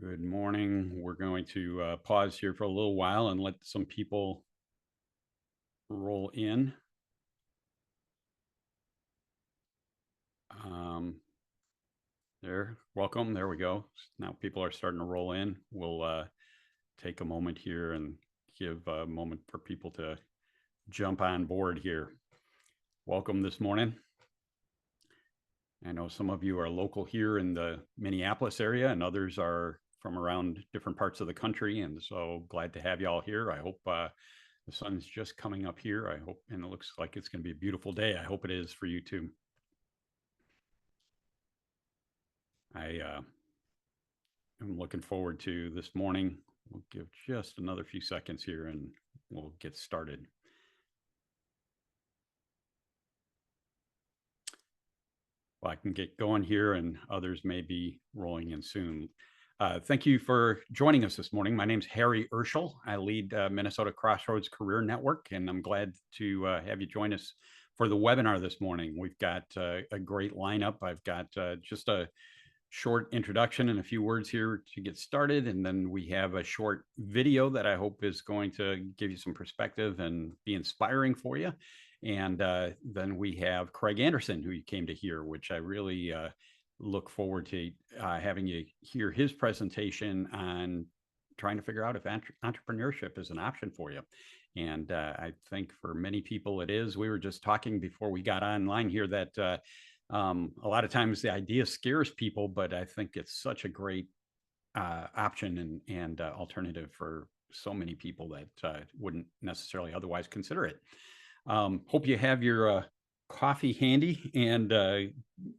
Good morning. We're going to pause here for a little while and let some people roll in. Welcome. There we go. Now people are starting to roll in. We'll take a moment here and give a moment for people to jump on board here. Welcome this morning. I know some of you are local here in the Minneapolis area and others are from around different parts of the country. And so glad to have you all here. I hope the sun's just coming up here. I hope, and it looks like it's going to be a beautiful day. I hope it is for you too. I'm looking forward to this morning. We'll give just another few seconds here and we'll get started. Well, I can get going here and others may be rolling in soon. Thank you for joining us this morning. My name's Harry Urschel. I lead Minnesota Crossroads Career Network, and I'm glad to have you join us for the webinar this morning. We've got a great lineup. I've got just a short introduction and a few words here to get started, and then we have a short video that I hope is going to give you some perspective and be inspiring for you. And then we have Craig Anderson, who you came to hear, which I really look forward to having you hear his presentation on trying to figure out if entrepreneurship is an option for you. And I think for many people it is. We were just talking before we got online here that a lot of times the idea scares people, but I think it's such a great option and alternative for so many people that wouldn't necessarily otherwise consider it. Hope you have your coffee handy and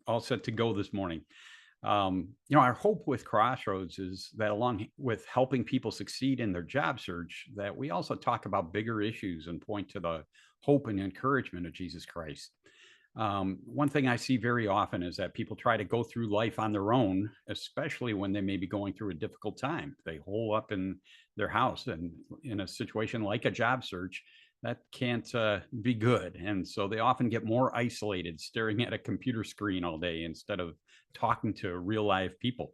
all set to go this morning. Our hope with Crossroads is that along with helping people succeed in their job search, that we also talk about bigger issues and point to the hope and encouragement of Jesus Christ. One thing I see very often is that people try to go through life on their own, especially when they may be going through a difficult time. They hole up in their house, and in a situation like a job search, that can't be good. And so they often get more isolated, staring at a computer screen all day instead of talking to real live people.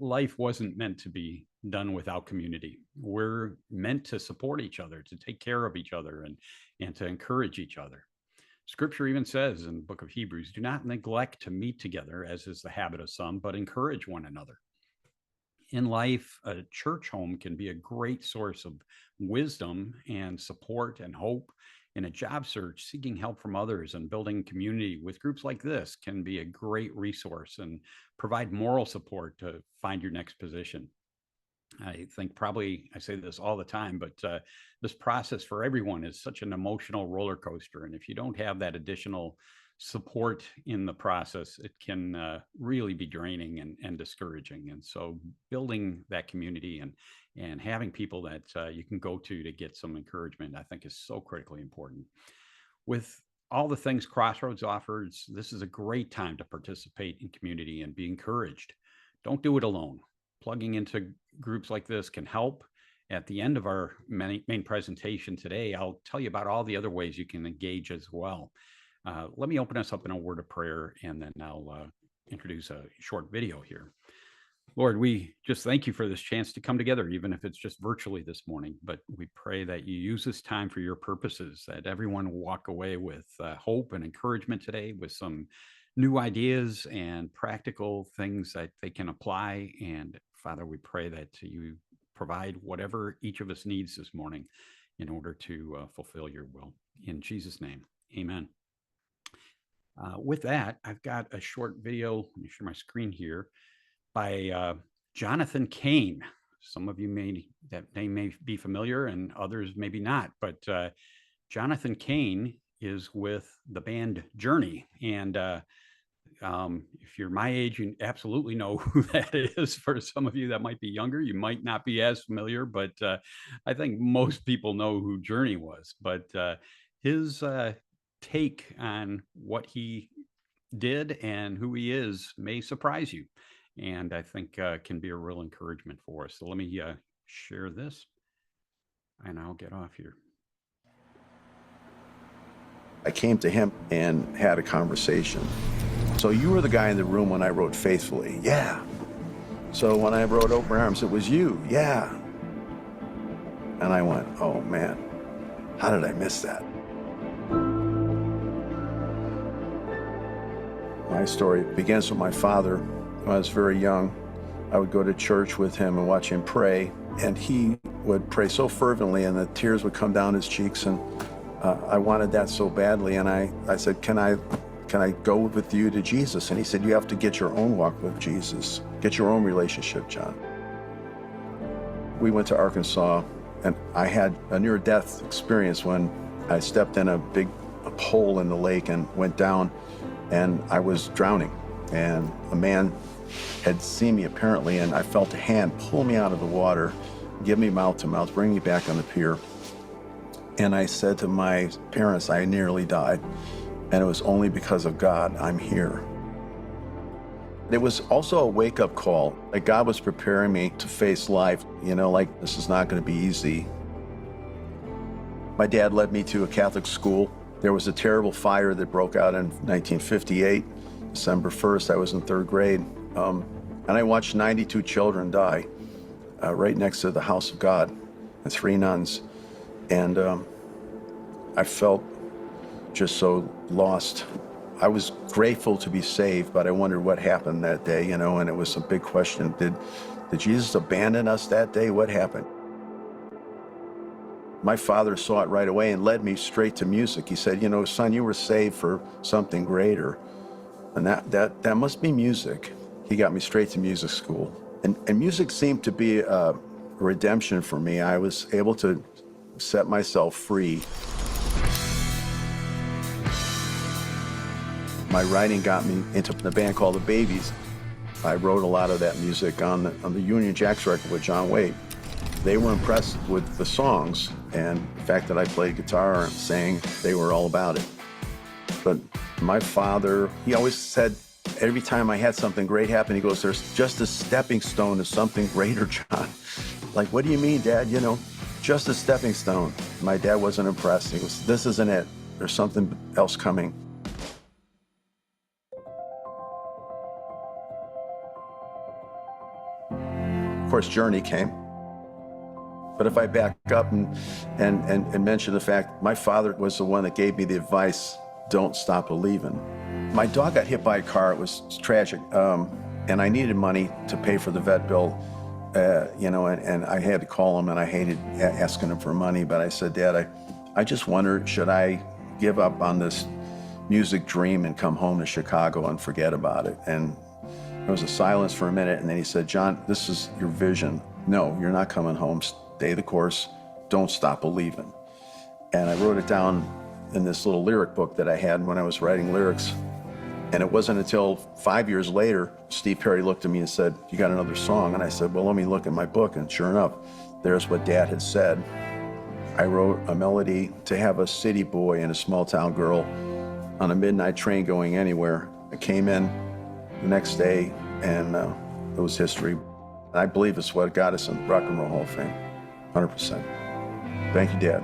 Life wasn't meant to be done without community. We're meant to support each other, to take care of each other, and to encourage each other. Scripture even says in the book of Hebrews, do not neglect to meet together, as is the habit of some, but encourage one another. In life, a church home can be a great source of wisdom and support and hope. In a job search, seeking help from others and building community with groups like this can be a great resource and provide moral support to find your next position. I think probably I say this all the time, but this process for everyone is such an emotional roller coaster. And if you don't have that additional support in the process, it can really be draining and discouraging. And so building that community and having people that you can go to get some encouragement, I think is so critically important. With all the things Crossroads offers, this is a great time to participate in community and be encouraged. Don't do it alone. Plugging into groups like this can help. At the end of our main presentation today, I'll tell you about all the other ways you can engage as well. Let me open us up in a word of prayer, and then I'll introduce a short video here. Lord, we just thank you for this chance to come together, even if it's just virtually this morning. But we pray that you use this time for your purposes, that everyone walk away with hope and encouragement today, with some new ideas and practical things that they can apply. And Father, we pray that you provide whatever each of us needs this morning in order to fulfill your will. In Jesus' name, amen. With that, I've got a short video, let me share my screen here, by Jonathan Cain. Some of you that name may be familiar and others maybe not, but Jonathan Cain is with the band Journey. And if you're my age, you absolutely know who that is. For some of you that might be younger, you might not be as familiar, but I think most people know who Journey was. But his take on what he did and who he is may surprise you, and I think can be a real encouragement for us. So let me share this, and I'll get off here. I came to him and had a conversation. So you were the guy in the room when I wrote Faithfully. Yeah. So when I wrote Open Arms, it was you, yeah. And I went, oh man, how did I miss that? My story begins with my father. When I was very young, I would go to church with him and watch him pray, and he would pray so fervently and the tears would come down his cheeks, and I wanted that so badly, and I said, can I go with you to Jesus? And he said, you have to get your own walk with Jesus. Get your own relationship, John. We went to Arkansas, and I had a near-death experience when I stepped in a big hole in the lake and went down, and I was drowning. And a man had seen me apparently, and I felt a hand pull me out of the water, give me mouth to mouth, bring me back on the pier. And I said to my parents, I nearly died, and it was only because of God I'm here. It was also a wake-up call. Like God was preparing me to face life, you know, like this is not going to be easy. My dad led me to a Catholic school. There was a terrible fire that broke out in 1958. December 1st, I was in 3rd grade. And I watched 92 children die right next to the house of God and 3 nuns. And I felt just so lost. I was grateful to be saved, but I wondered what happened that day, you know, and it was a big question. Did Jesus abandon us that day? What happened? My father saw it right away and led me straight to music. He said, you know, son, you were saved for something greater, and that must be music. He got me straight to music school. And music seemed to be a redemption for me. I was able to set myself free. My writing got me into the band called the Babies. I wrote a lot of that music on the Union Jacks record with John Waite. They were impressed with the songs and the fact that I played guitar and sang. They were all about it. But my father, he always said, every time I had something great happen, he goes, there's just a stepping stone to something greater, John. Like, what do you mean, Dad? You know, just a stepping stone. My dad wasn't impressed. He goes, this isn't it. There's something else coming. Of course, Journey came. But if I back up and mention the fact my father was the one that gave me the advice, don't stop believing. My dog got hit by a car. It was tragic. And I needed money to pay for the vet bill, you know, and I had to call him, and I hated asking him for money. But I said, Dad, I just wondered, should I give up on this music dream and come home to Chicago and forget about it? And there was a silence for a minute, and then he said, John, this is your vision. No, you're not coming home. Stay the course. Don't stop believing. And I wrote it down in this little lyric book that I had when I was writing lyrics. And it wasn't until 5 years later, Steve Perry looked at me and said, you got another song? And I said, well, let me look at my book. And sure enough, there's what Dad had said. I wrote a melody to have a city boy and a small town girl on a midnight train going anywhere. I came in the next day, and it was history. I believe it's what got us in the Rock and Roll Hall of Fame, 100%. Thank you, Dad.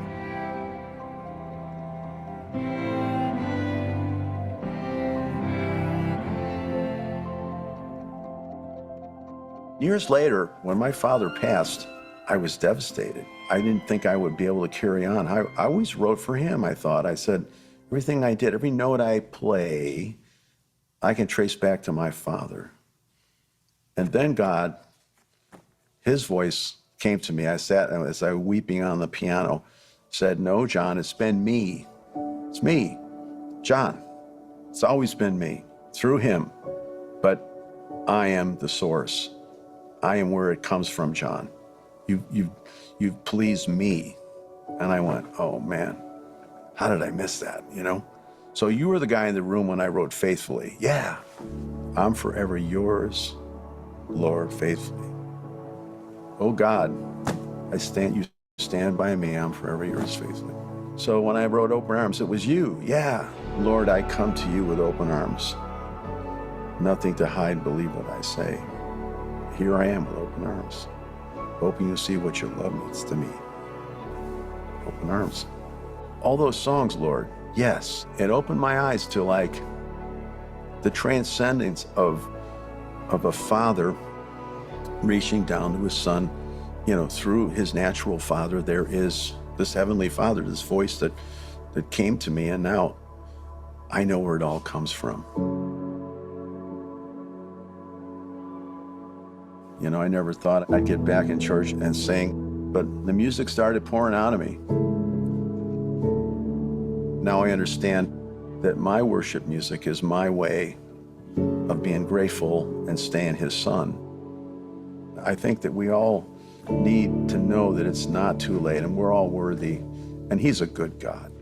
Years later, when my father passed, I was devastated. I didn't think I would be able to carry on. I always wrote for him, I thought. I said, everything I did, every note I play, I can trace back to my father. And then God, his voice came to me. I sat, as I was weeping on the piano, said, no, John, it's been me. It's me, John. It's always been me, through him. But I am the source. I am where it comes from, John. You've pleased me. And I went, oh man, how did I miss that, you know? So you were the guy in the room when I wrote Faithfully. Yeah, I'm forever yours, Lord, faithfully. Oh God, you stand by me, I'm forever yours, faithfully. So when I wrote Open Arms, it was you. Yeah, Lord, I come to you with open arms. Nothing to hide, believe what I say. Here I am with open arms, hoping you'll see what your love means to me. Open arms. All those songs, Lord, yes, it opened my eyes to like the transcendence of a father reaching down to his son, through his natural father, there is this heavenly Father, this voice that came to me, and now I know where it all comes from. I never thought I'd get back in church and sing, but the music started pouring out of me. Now I understand that my worship music is my way of being grateful and staying his son. I think that we all need to know that it's not too late and we're all worthy, and he's a good God.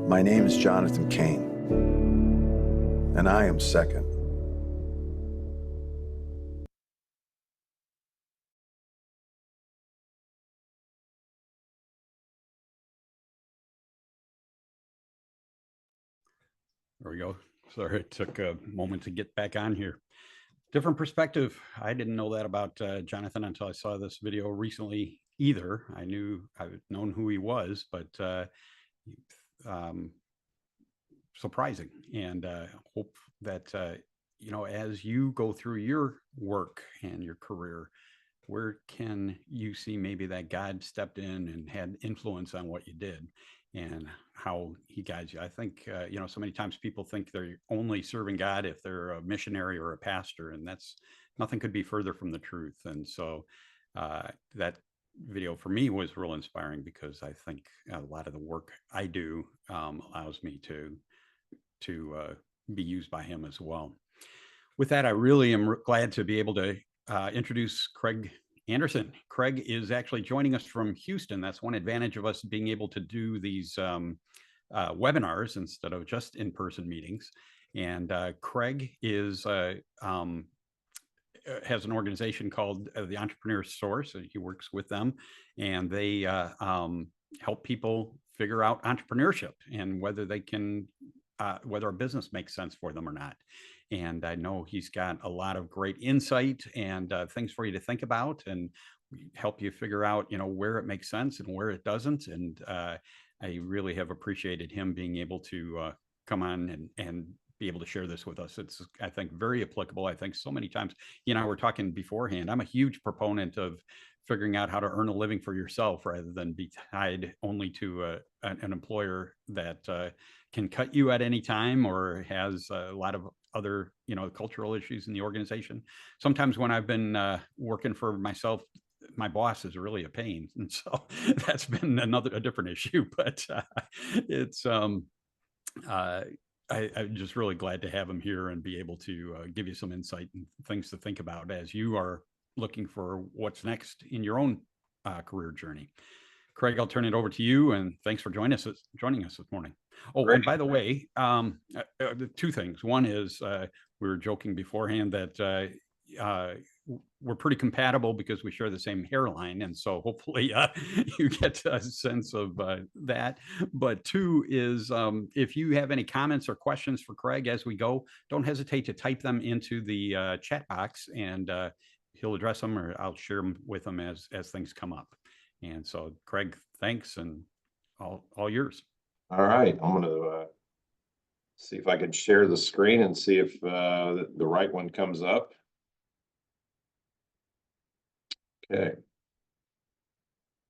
My name is Jonathan Cain, and I am second. There we go. Sorry, it took a moment to get back on here. Different perspective. I didn't know that about Jonathan until I saw this video recently either. I've known who he was, but surprising. And hope that, as you go through your work and your career, where can you see maybe that God stepped in and had influence on what you did and how he guides you? I think, so many times people think they're only serving God if they're a missionary or a pastor, and that's nothing could be further from the truth. And so that video for me was real inspiring, because I think a lot of the work I do allows me to be used by him as well. With that, I really am glad to be able to introduce Craig Anderson. Craig is actually joining us from Houston. That's one advantage of us being able to do these webinars instead of just in-person meetings. And Craig is has an organization called the Entrepreneur Source. He works with them, and they help people figure out entrepreneurship and whether they can, whether a business makes sense for them or not. And I know he's got a lot of great insight and things for you to think about, and help you figure out, where it makes sense and where it doesn't. And I really have appreciated him being able to come on and be able to share this with us. It's, I think, very applicable. I think so many times, we're talking beforehand, I'm a huge proponent of figuring out how to earn a living for yourself rather than be tied only to an employer that can cut you at any time or has a lot of other, cultural issues in the organization. Sometimes when I've been working for myself, my boss is really a pain. And so that's been a different issue, but it's, I'm just really glad to have him here and be able to give you some insight and things to think about as you are looking for what's next in your own career journey. Craig, I'll turn it over to you, and thanks for joining us this morning. Oh, and by the way, two things. One is we were joking beforehand that we're pretty compatible because we share the same hairline, and so hopefully you get a sense of that. But two is if you have any comments or questions for Craig as we go, don't hesitate to type them into the chat box, and he'll address them, or I'll share them with him as things come up. And so, Craig, thanks, and all yours. All right, I'm going to see if I can share the screen and see if the right one comes up. Okay.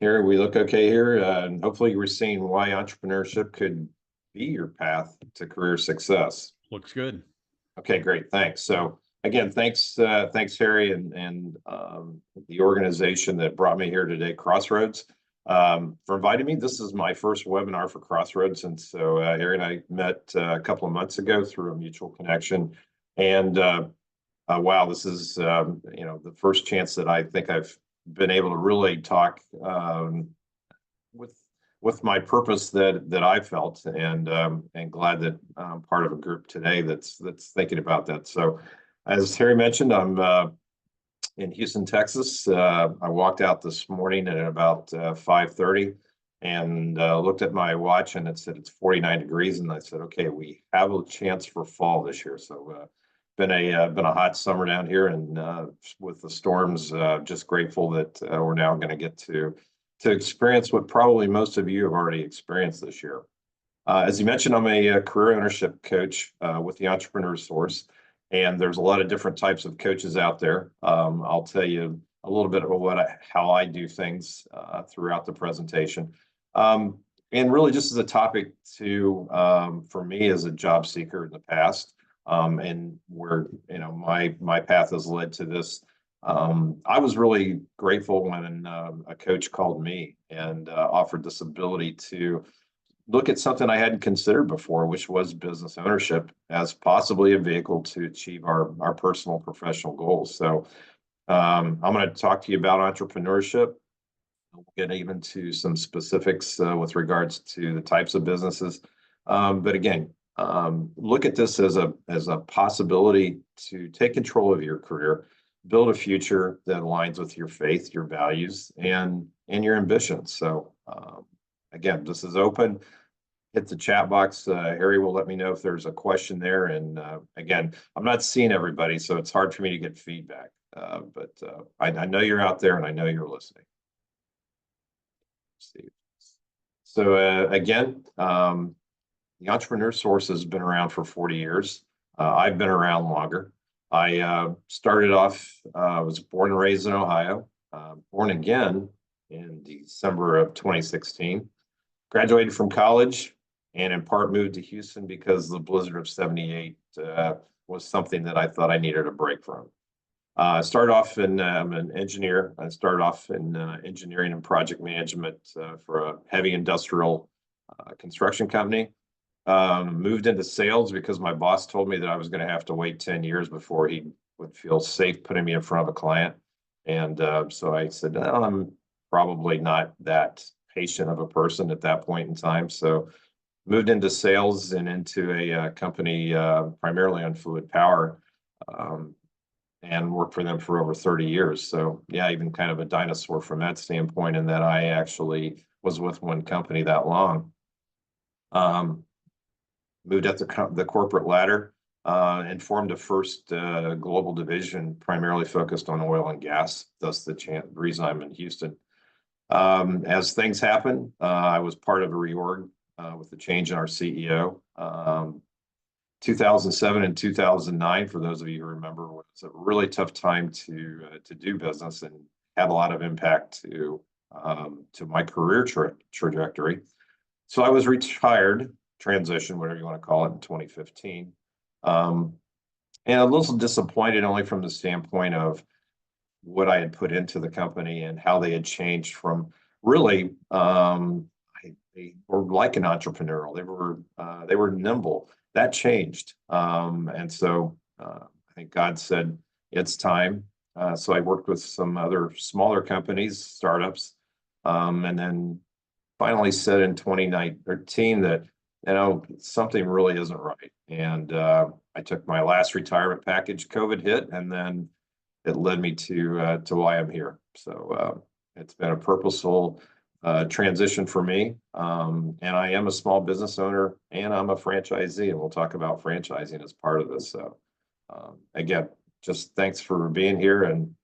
Here we look okay here, and hopefully we're seeing why entrepreneurship could be your path to career success. Looks good. Okay, great, thanks. So again, thanks Harry and the organization that brought me here today, Crossroads, for inviting me. This is my first webinar for Crossroads, and so Harry and I met a couple of months ago through a mutual connection, and wow, this is the first chance that I think I've been able to really talk with my purpose that I felt, and glad that I'm part of a group today that's thinking about that. So, as Harry mentioned, I'm in Houston, Texas. I walked out this morning at about 5:30 and looked at my watch, and it said it's 49 degrees, and I said, okay, we have a chance for fall this year. So been a hot summer down here, and with the storms, just grateful that we're now going to get to experience what probably most of you have already experienced this year. As you mentioned, I'm a career ownership coach with the Entrepreneur Source, And there's a lot of different types of coaches out there. I'll tell you a little bit about how I do things throughout the presentation. And really just as a topic to, for me as a job seeker in the past, and where, my path has led to this. I was really grateful when a coach called me and offered this ability to look at something I hadn't considered before, which was business ownership as possibly a vehicle to achieve our personal professional goals. So I'm going to talk to you about entrepreneurship. We'll get even to some specifics with regards to the types of businesses. But again, look at this as a possibility to take control of your career, build a future that aligns with your faith, your values, and your ambitions. So again, this is open. Hit the chat box. Harry will let me know if there's a question there. And again, I'm not seeing everybody, so it's hard for me to get feedback. But I know you're out there and I know you're listening. So again, the Entrepreneur Source has been around for 40 years. I've been around longer. I started off, I was born and raised in Ohio, born again in December of 2016. Graduated from college and in part moved to Houston because the blizzard of '78 was something that I thought I needed a break from. I started off I'm an engineer. I started off in engineering and project management for a heavy industrial construction company. Moved into sales because my boss told me that I was going to have to wait 10 years before he would feel safe putting me in front of a client. And so I said, no, I'm probably not that patient of a person at that point in time. So moved into sales and into a company primarily on fluid power. And worked for them for over 30 years. So yeah, even kind of a dinosaur from that standpoint, in that I actually was with one company that long. Moved up the corporate ladder and formed a first global division primarily focused on oil and gas. Thus the reason I'm in Houston. As things happen, I was part of a reorg with the change in our CEO. 2007 and 2009, for those of you who remember, was a really tough time to do business and had a lot of impact to my career trajectory. So I was retired, transition, whatever you want to call it, in 2015. And a little disappointed only from the standpoint of what I had put into the company and how they had changed from really, they were like an entrepreneurial. They were nimble. That changed. And so I think God said, it's time. So I worked with some other smaller companies, startups, and then finally said in 2013 that, something really isn't right. And I took my last retirement package. COVID hit, and then it led me to why I'm here. So it's been a purposeful transition for me. And I am a small business owner and I'm a franchisee, and we'll talk about franchising as part of this. So again, just thanks for being here. And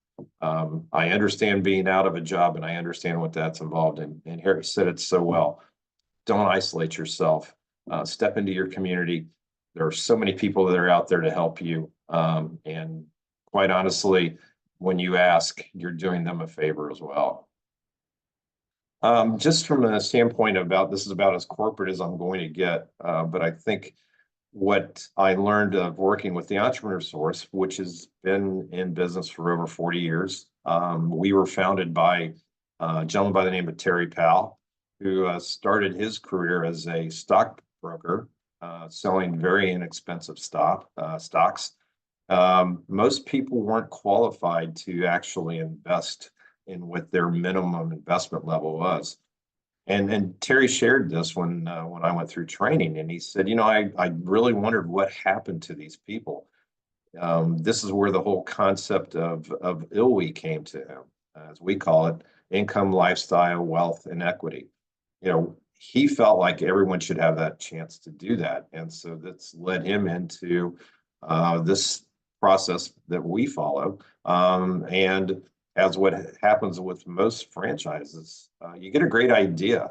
I understand being out of a job and I understand what that's involved in. And Harry said it so well. Don't isolate yourself. Step into your community. There are so many people that are out there to help you. And quite honestly, when you ask, you're doing them a favor as well. Just from a standpoint this is about as corporate as I'm going to get, but I think what I learned of working with the Entrepreneur Source, which has been in business for over 40 years, we were founded by a gentleman by the name of Terry Powell, who started his career as a stockbroker, selling very inexpensive stocks. Most people weren't qualified to actually invest in what their minimum investment level was. And Terry shared this when I went through training, and he said, I really wondered what happened to these people. This is where the whole concept of 𝙒𝙾 came to him, as we call it, income, lifestyle, wealth, and equity. He felt like everyone should have that chance to do that. And so that's led him into this process that we follow. And as what happens with most franchises, you get a great idea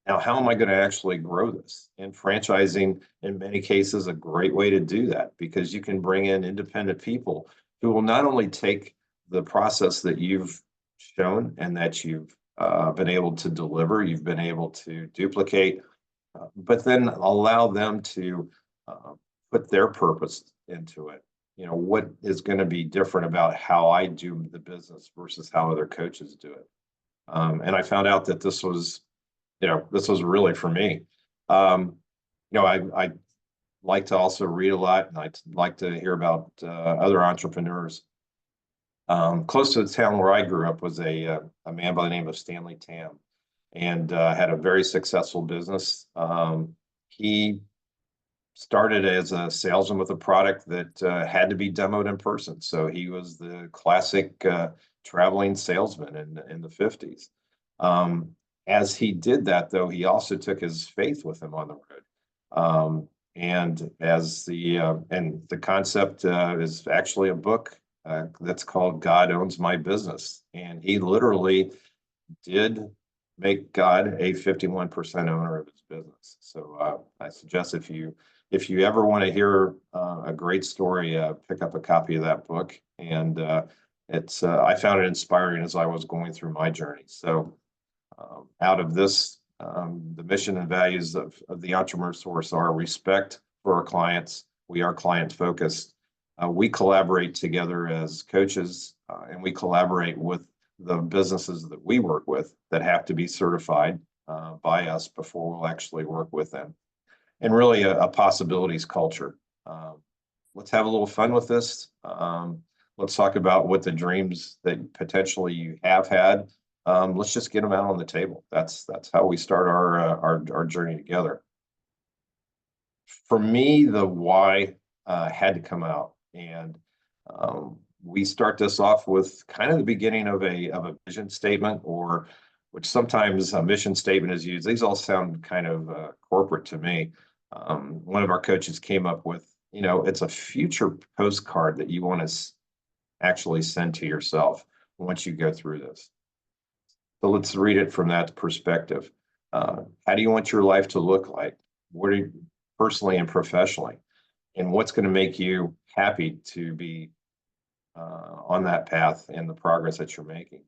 Now, how am I going to actually grow this? And franchising, in many cases, a great way to do that, because you can bring in independent people who will not only take the process that you've shown and that you've been able to deliver, you've been able to duplicate, but then allow them to put their purpose into it. You know, what is going to be different about how I do the business versus how other coaches do it? And I found out that this was really for me. I like to also read a lot, and I like to hear about other entrepreneurs. Close to the town where I grew up was a man by the name of Stanley Tam, and had a very successful business. He started as a salesman with a product that had to be demoed in person. So he was the classic traveling salesman in the 50s. As he did that, though, he also took his faith with him on the road. And the concept is actually a book that's called God Owns My Business. And he literally did make God a 51% owner of his business. So I suggest if you ever want to hear a great story, pick up a copy of that book. And I found it inspiring as I was going through my journey. So out of this, the mission and values of the Entrepreneur Source are respect for our clients. We are client focused. We collaborate together as coaches, and we collaborate with the businesses that we work with that have to be certified by us before we'll actually work with them. And really a possibilities culture. Let's have a little fun with this. Let's talk about what the dreams that potentially you have had. Let's just get them out on the table. That's how we start our journey together. For me, the why had to come out, and we start this off with kind of the beginning of a vision statement, or which sometimes a mission statement is used. These all sound kind of corporate to me. One of our coaches came up with, it's a future postcard that you want to actually send to yourself once you go through this. So let's read it from that perspective. How do you want your life to look like? What are you personally and professionally? And what's going to make you happy to be on that path and the progress that you're making?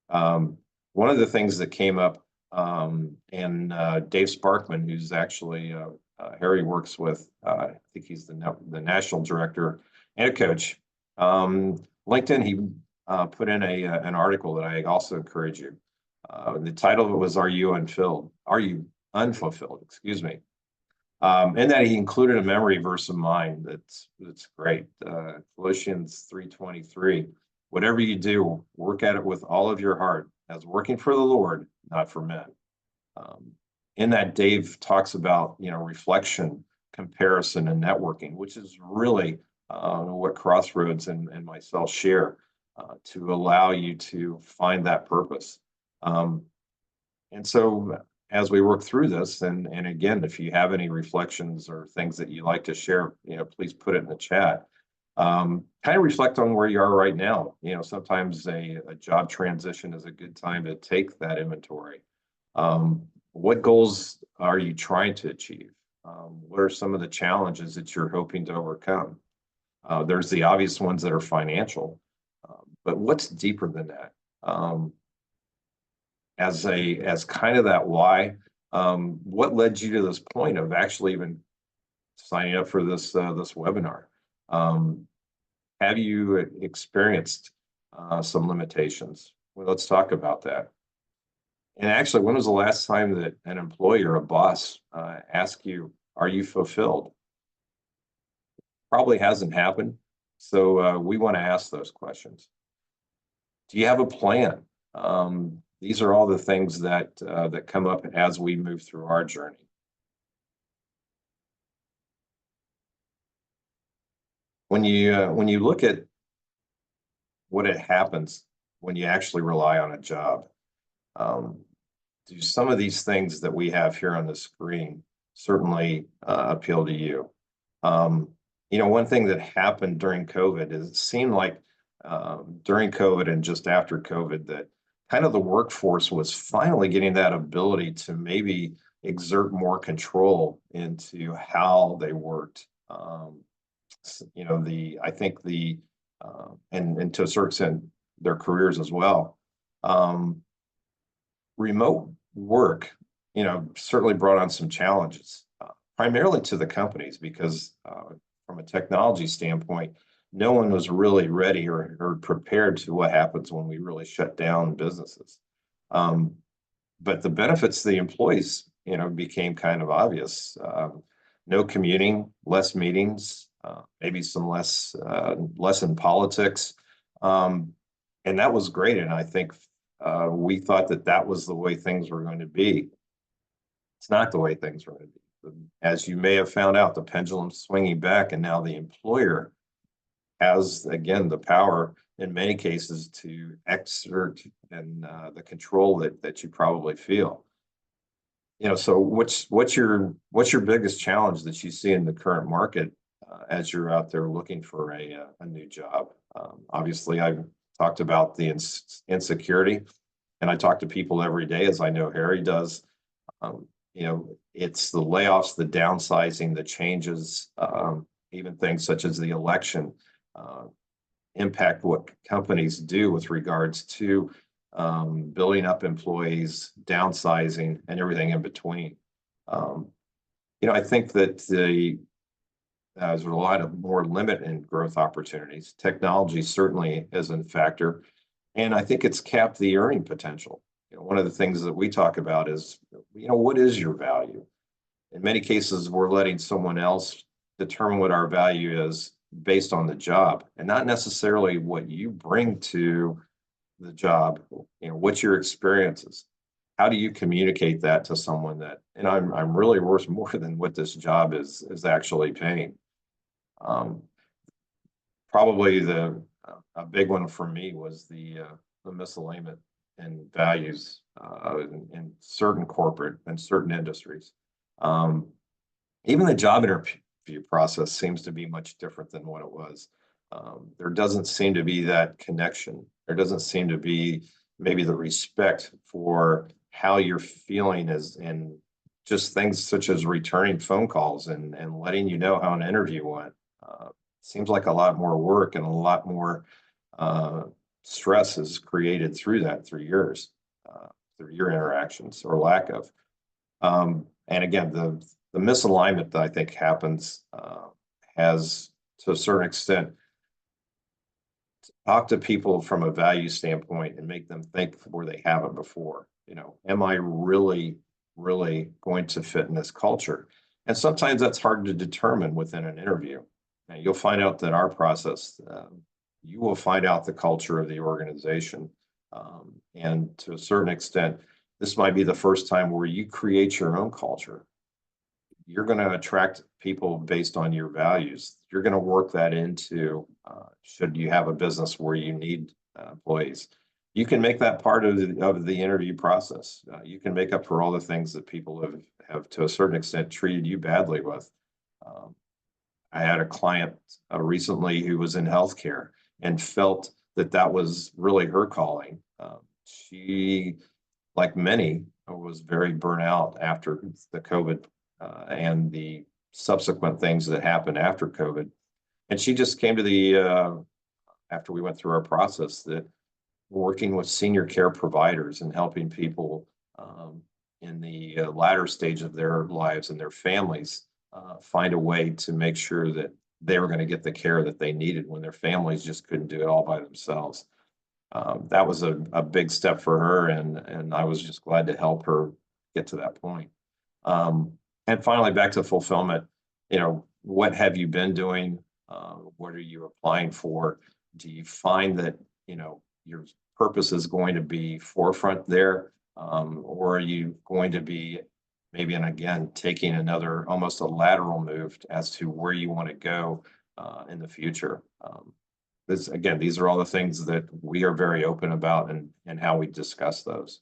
One of the things that came up, and Dave Sparkman, who's actually Harry works with, I think he's the national director and a coach. LinkedIn, he put in an article that I also encourage you. The title of it was, Are You Unfulfilled? Excuse me. And that he included a memory verse of mine that's great. Colossians 3:23. Whatever you do, work at it with all of your heart, as working for the Lord, not for men. In that, Dave talks about reflection, comparison, and networking, which is really what Crossroads and myself share to allow you to find that purpose. And so as we work through this, and again, if you have any reflections or things that you like to share, please put it in the chat. Kind of reflect on where you are right now. Sometimes a job transition is a good time to take that inventory. What goals are you trying to achieve? What are some of the challenges that you're hoping to overcome? There's the obvious ones that are financial, but what's deeper than that? As kind of that why, what led you to this point of actually even signing up for this webinar? Have you experienced some limitations? Well, let's talk about that. And actually, when was the last time that an employer, a boss, asked you, are you fulfilled? Probably hasn't happened. So we want to ask those questions. Do you have a plan? These are all the things that come up as we move through our journey. When you look at what happens when you actually rely on a job, do some of these things that we have here on the screen certainly appeal to you? One thing that happened during COVID is it seemed like during COVID and just after COVID that kind of the workforce was finally getting that ability to maybe exert more control into how they worked. I think and to a certain extent, their careers as well. Remote work, certainly brought on some challenges, primarily to the companies, because from a technology standpoint, no one was really ready or prepared to what happens when we really shut down businesses. But the benefits to the employees, became kind of obvious. No commuting, less meetings, maybe some less in politics. And that was great. And I think we thought that was the way things were going to be. It's not the way things were going to be. As you may have found out, the pendulum's swinging back, and now the employer has, again, the power in many cases to exert and the control that you probably feel. So what's your biggest challenge that you see in the current market as you're out there looking for a new job? Obviously, I've talked about the insecurity, and I talk to people every day, as I know Harry does. It's the layoffs, the downsizing, the changes, even things such as the election impact what companies do with regards to building up employees, downsizing, and everything in between. I think that there's a lot of more limit in growth opportunities. Technology certainly is a factor, and I think it's capped the earning potential. One of the things that we talk about is, what is your value? In many cases, we're letting someone else determine what our value is based on the job, and not necessarily what you bring to the job. What's your experiences? How do you communicate that to someone that, and I'm really worth more than what this job is actually paying? Probably a big one for me was the misalignment in values in certain corporate and certain industries. Even the job interview process seems to be much different than what it was. There doesn't seem to be that connection. There doesn't seem to be maybe the respect for how you're feeling, and just things such as returning phone calls and letting you know how an interview went. Seems like a lot more work and a lot more stress is created through your interactions or lack of. And again, the misalignment that I think happens has, to a certain extent, talk to people from a value standpoint and make them think where they haven't before. Am I really going to fit in this culture? And sometimes that's hard to determine within an interview. Now, you'll find out that our process, you will find out the culture of the organization. And to a certain extent, this might be the first time where you create your own culture. You're going to attract people based on your values. You're going to work that into, should you have a business where you need employees. You can make that part of the interview process. You can make up for all the things that people have to a certain extent treated you badly with. I had a client recently who was in healthcare and felt that was really her calling. She, like many, was very burnt out after the COVID and the subsequent things that happened after COVID. And she just came to after we went through our process, that working with senior care providers and helping people in the latter stage of their lives and their families find a way to make sure that they were going to get the care that they needed when their families just couldn't do it all by themselves. That was a big step for her, and I was just glad to help her get to that point. And finally, back to fulfillment, what have you been doing? What are you applying for? Do you find that, your purpose is going to be forefront there? Or are you going to be maybe, and again, taking another, almost a lateral move as to where you want to go in the future? These are all the things that we are very open about and how we discuss those.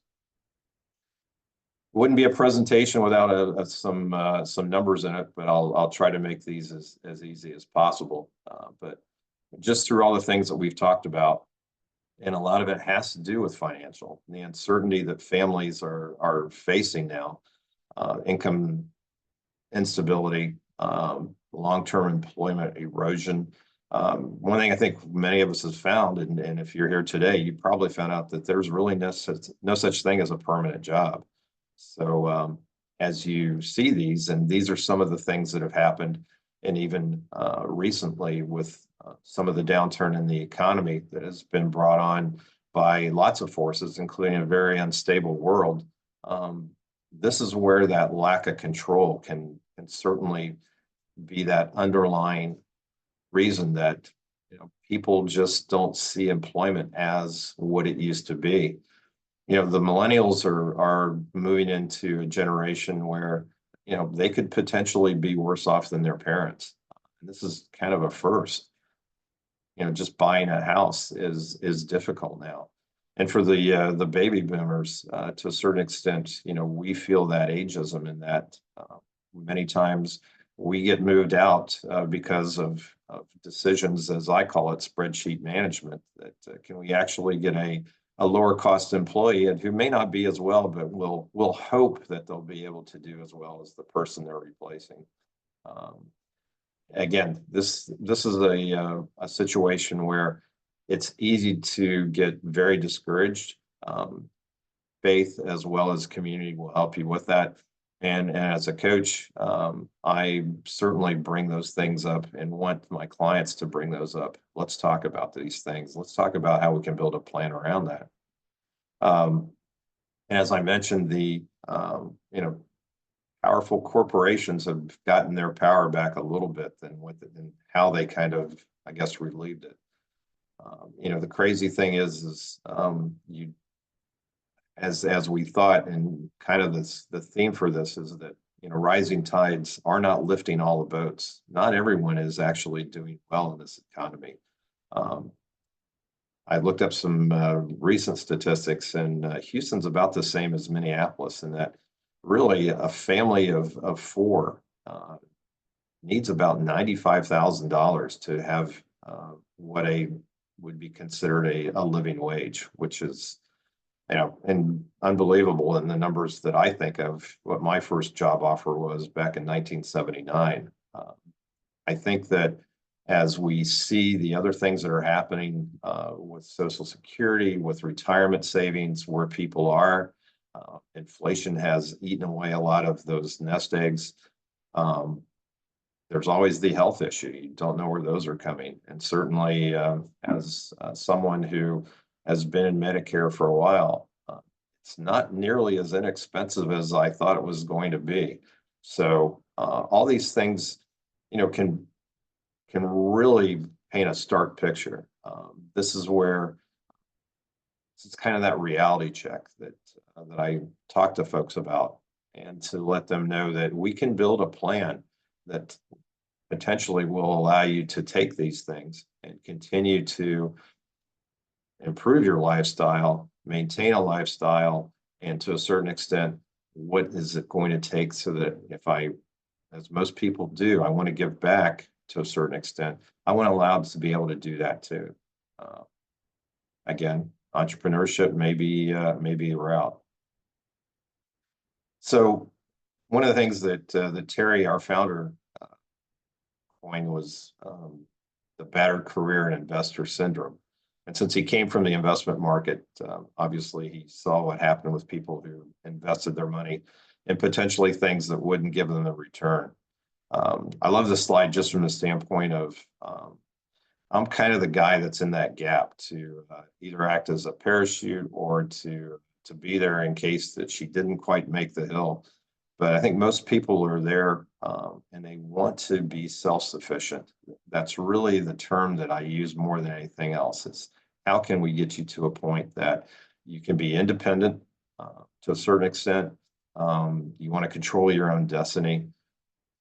It wouldn't be a presentation without some numbers in it, but I'll try to make these as easy as possible. But just through all the things that we've talked about, And a lot of it has to do with financial, the uncertainty that families are facing now, income instability, long-term employment erosion. One thing I think many of us have found, and if you're here today, you probably found out that there's really no such thing as a permanent job. So as you see these, and these are some of the things that have happened, and even recently with some of the downturn in the economy that has been brought on by lots of forces, including a very unstable world. This is where that lack of control can certainly be that underlying reason that people just don't see employment as what it used to be. The millennials are moving into a generation where they could potentially be worse off than their parents. And this is kind of a first. Just buying a house is difficult now. And for the baby boomers, to a certain extent, we feel that ageism, in that many times we get moved out because of decisions, as I call it, spreadsheet management. That can we actually get a lower cost employee, and who may not be as well, but will hope that they'll be able to do as well as the person they're replacing. Again, this is a situation where it's easy to get very discouraged. Faith as well as community will help you with that. And as a coach, I certainly bring those things up and want my clients to bring those up. Let's talk about these things. Let's talk about how we can build a plan around that. And as I mentioned, the powerful corporations have gotten their power back a little bit than how they kind of, I guess, relieved it. The crazy thing is as we thought, and kind of the theme for this is that rising tides are not lifting all the boats. Not everyone is actually doing well in this economy. I looked up some recent statistics, and Houston's about the same as Minneapolis, in that really a family of four needs about $95,000 to have what would be considered a living wage, which is and unbelievable in the numbers that I think of what my first job offer was back in 1979. I think that as we see the other things that are happening with Social Security, with retirement savings, where people are, inflation has eaten away a lot of those nest eggs. There's always the health issue. You don't know where those are coming. And certainly as someone who has been in Medicare for a while, it's not nearly as inexpensive as I thought it was going to be. So all these things, can really paint a stark picture. This is where it's kind of that reality check that I talk to folks about, and to let them know that we can build a plan that potentially will allow you to take these things and continue to improve your lifestyle, maintain a lifestyle, and to a certain extent, what is it going to take so that if as most people do, I want to give back to a certain extent, I want to allow them to be able to do that too. Again, entrepreneurship may be a route. So one of the things that Terry, our founder, coined was the battered career and investor syndrome. And since he came from the investment market, obviously he saw what happened with people who invested their money in potentially things that wouldn't give them a return. I love this slide just from the standpoint of I'm kind of the guy that's in that gap to either act as a parachute or to be there in case that she didn't quite make the hill. But I think most people are there and they want to be self-sufficient. That's really the term that I use more than anything else. It's how can we get you to a point that you can be independent to a certain extent. You want to control your own destiny.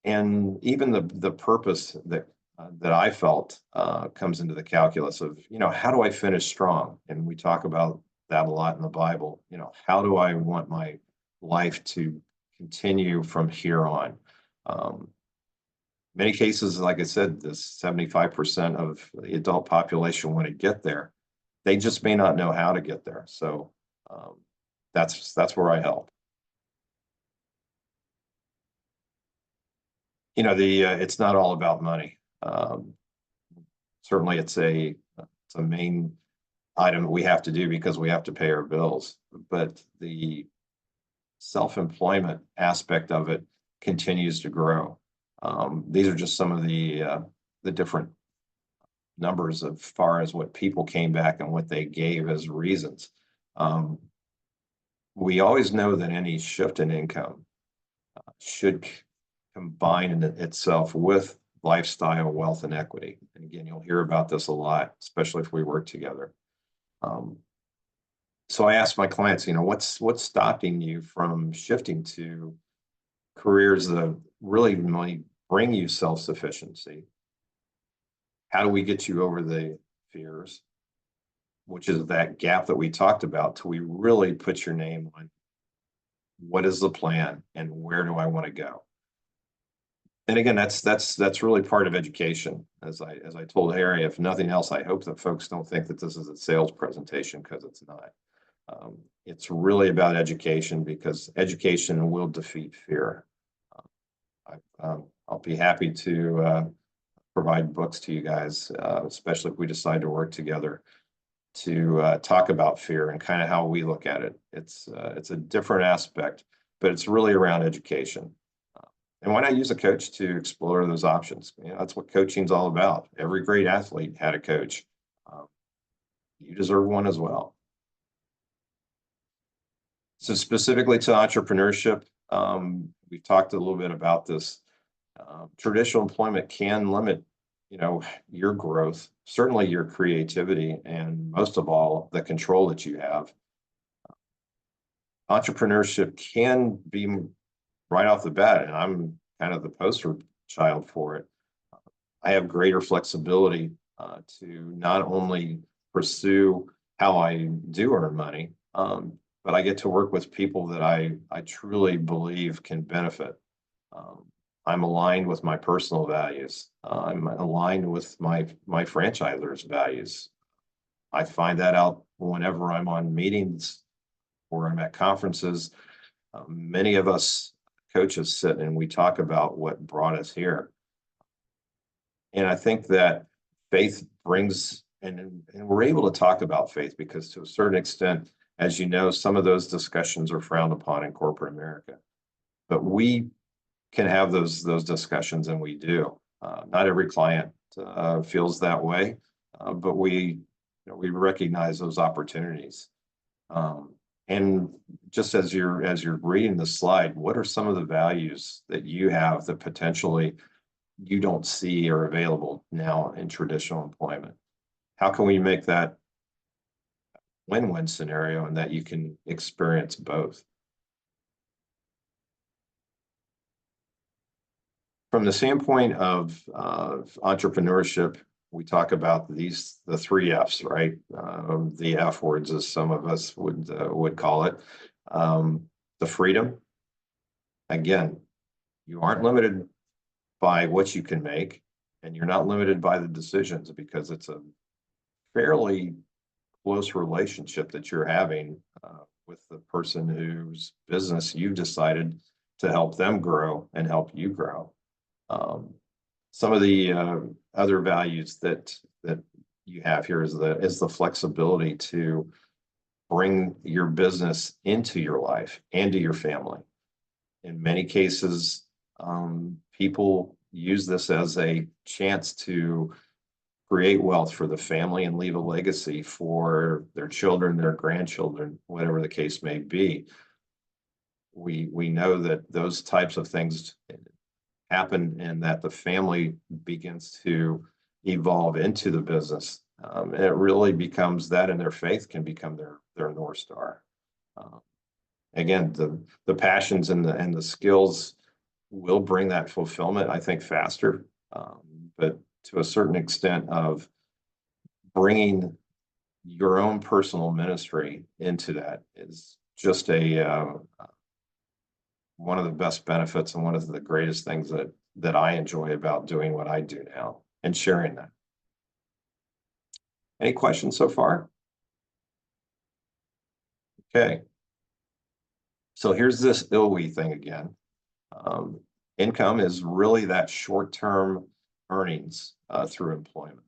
And even the purpose that I felt comes into the calculus of, how do I finish strong? And we talk about that a lot in the Bible. How do I want my life to continue from here on? Many cases, like I said, this 75% of the adult population want to get there, They just may not know how to get there. So that's where I help. You know, it's not all about money. Certainly it's a main item we have to do because we have to pay our bills, but the self-employment aspect of it continues to grow. These are just some of the different numbers as far as what people came back and what they gave as reasons. We always know that any shift in income should combine in itself with lifestyle, wealth, and equity. And again, you'll hear about this a lot, especially if we work together. So I ask my clients, you know, what's stopping you from shifting to careers that really might bring you self-sufficiency? How do we get you over the fears, which is that gap that we talked about, till we really put your name on what is the plan and where do I want to go? And again, that's really part of education. As I told Harry, if nothing else, I hope that folks don't think that this is a sales presentation, because it's not. It's really about education, because education will defeat fear. I'll be happy to provide books to you guys, especially if we decide to work together, to talk about fear and kind of how we look at it. It's a different aspect, but it's really around education. And why not use a coach to explore those options? You know, that's what coaching's all about. Every great athlete had a coach. You deserve one as well. So specifically to entrepreneurship, we've talked a little bit about this. Traditional employment can limit, you know, your growth, certainly your creativity, and most of all, the control that you have. Entrepreneurship can be right off the bat, and I'm kind of the poster child for it. I have greater flexibility to not only pursue how I do earn money, but I get to work with people that I truly believe can benefit. I'm aligned with my personal values. I'm aligned with my franchisors' values. I find that out whenever I'm on meetings or I'm at conferences. Many of us coaches sit and we talk about what brought us here. And I think that faith brings, and we're able to talk about faith because to a certain extent, as you know, some of those discussions are frowned upon in corporate America. But we can have those discussions, and we do. Not every client feels that way, but we recognize those opportunities. And just as you're reading the slide, what are some of the values that you have that potentially you don't see are available now in traditional employment? How can we make that win-win scenario and that you can experience both? From the standpoint of entrepreneurship, we talk about the 3 F's, right? The F words, as some of us would call it. The freedom. Again, you aren't limited by what you can make, and you're not limited by the decisions, because it's a fairly close relationship that you're having with the person whose business you've decided to help them grow and help you grow. Some of the other values that you have here is the flexibility to bring your business into your life and to your family. In many cases, people use this as a chance to create wealth for the family and leave a legacy for their children, their grandchildren, whatever the case may be. We know that those types of things happen and that the family begins to evolve into the business. And it really becomes that, and their faith can become their North Star. Again, the passions and the skills will bring that fulfillment, I think, faster. But to a certain extent of bringing your own personal ministry into that is just one of the best benefits and one of the greatest things that I enjoy about doing what I do now and sharing that. Any questions so far? Okay. So here's this 𝙒𝙾 thing again. Income is really that short-term earnings through employment.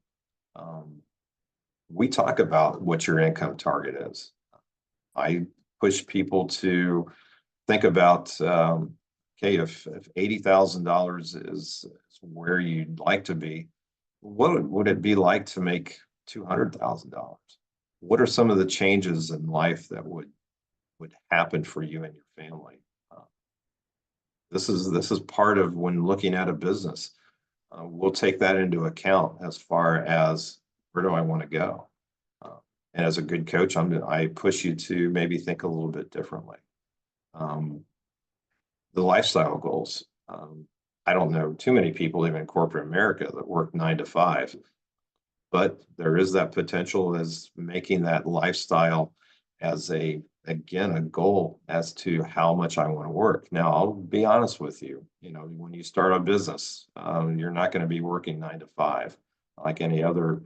We talk about what your income target is. I push people to think about, okay, if $80,000 is where you'd like to be, what would it be like to make $200,000? What are some of the changes in life that would happen for you and your family? This is part of when looking at a business. We'll take that into account as far as where do I want to go. And as a good coach, I push you to maybe think a little bit differently. The lifestyle goals. I don't know too many people, even in corporate America, that work 9 to 5, but there is that potential as making that lifestyle as again, a goal as to how much I want to work. Now, I'll be honest with you, when you start a business, you're not going to be working 9 to 5 like any other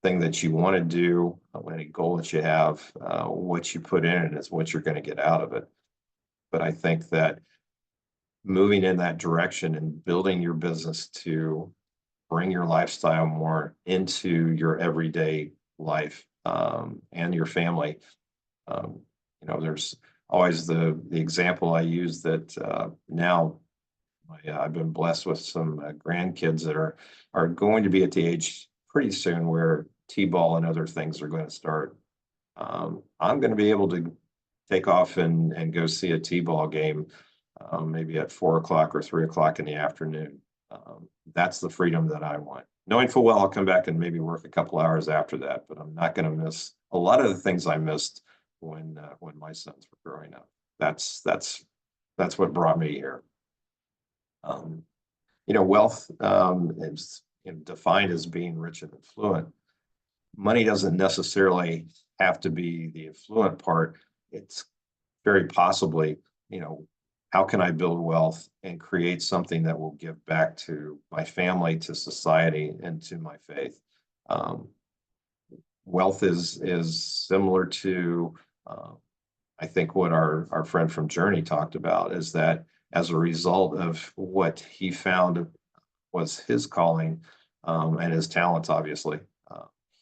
thing that you want to do, any goal that you have. What you put in it is what you're going to get out of it. But I think that moving in that direction and building your business to bring your lifestyle more into your everyday life and your family. There's always the example I use that now I've been blessed with some grandkids that are going to be at the age pretty soon where T-ball and other things are going to start. I'm going to be able to take off and go see a T-ball game maybe at 4 o'clock or 3 o'clock in the afternoon. That's the freedom that I want. Knowing full well I'll come back and maybe work a couple hours after that, but I'm not going to miss a lot of the things I missed when my sons were growing up. That's what brought me here. Wealth is defined as being rich and affluent. Money doesn't necessarily have to be the affluent part. It's very possibly, how can I build wealth and create something that will give back to my family, to society, and to my faith? Wealth is similar to, I think, what our friend from Journey talked about, is that as a result of what he found was his calling and his talents, obviously,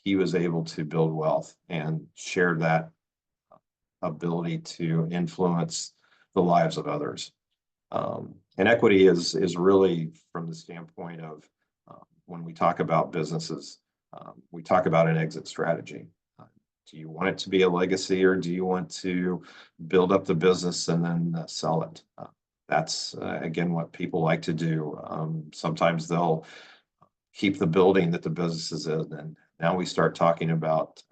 he was able to build wealth and share that ability to influence the lives of others. And equity is really from the standpoint of when we talk about businesses, we talk about an exit strategy. Do you want it to be a legacy, or do you want to build up the business and then sell it? That's, again, what people like to do. Sometimes they'll keep the building that the business is in, and now we start talking about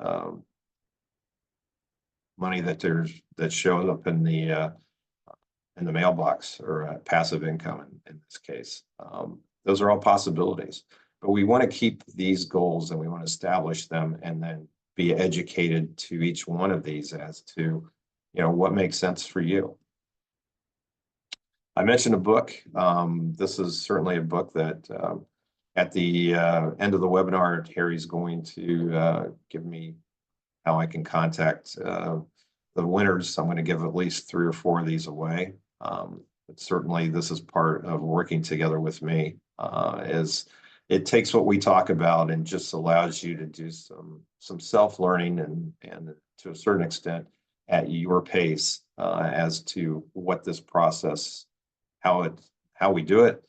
money that shows up in the mailbox, or passive income in this case. Those are all possibilities, but we want to keep these goals and we want to establish them and then be educated to each one of these as to, what makes sense for you. I mentioned a book. This is certainly a book that at the end of the webinar, Harry's going to give me how I can contact the winners. I'm going to give at least 3 or 4 of these away. But certainly this is part of working together with me, is it takes what we talk about and just allows you to do some self-learning and to a certain extent at your pace as to what this process, how we do it,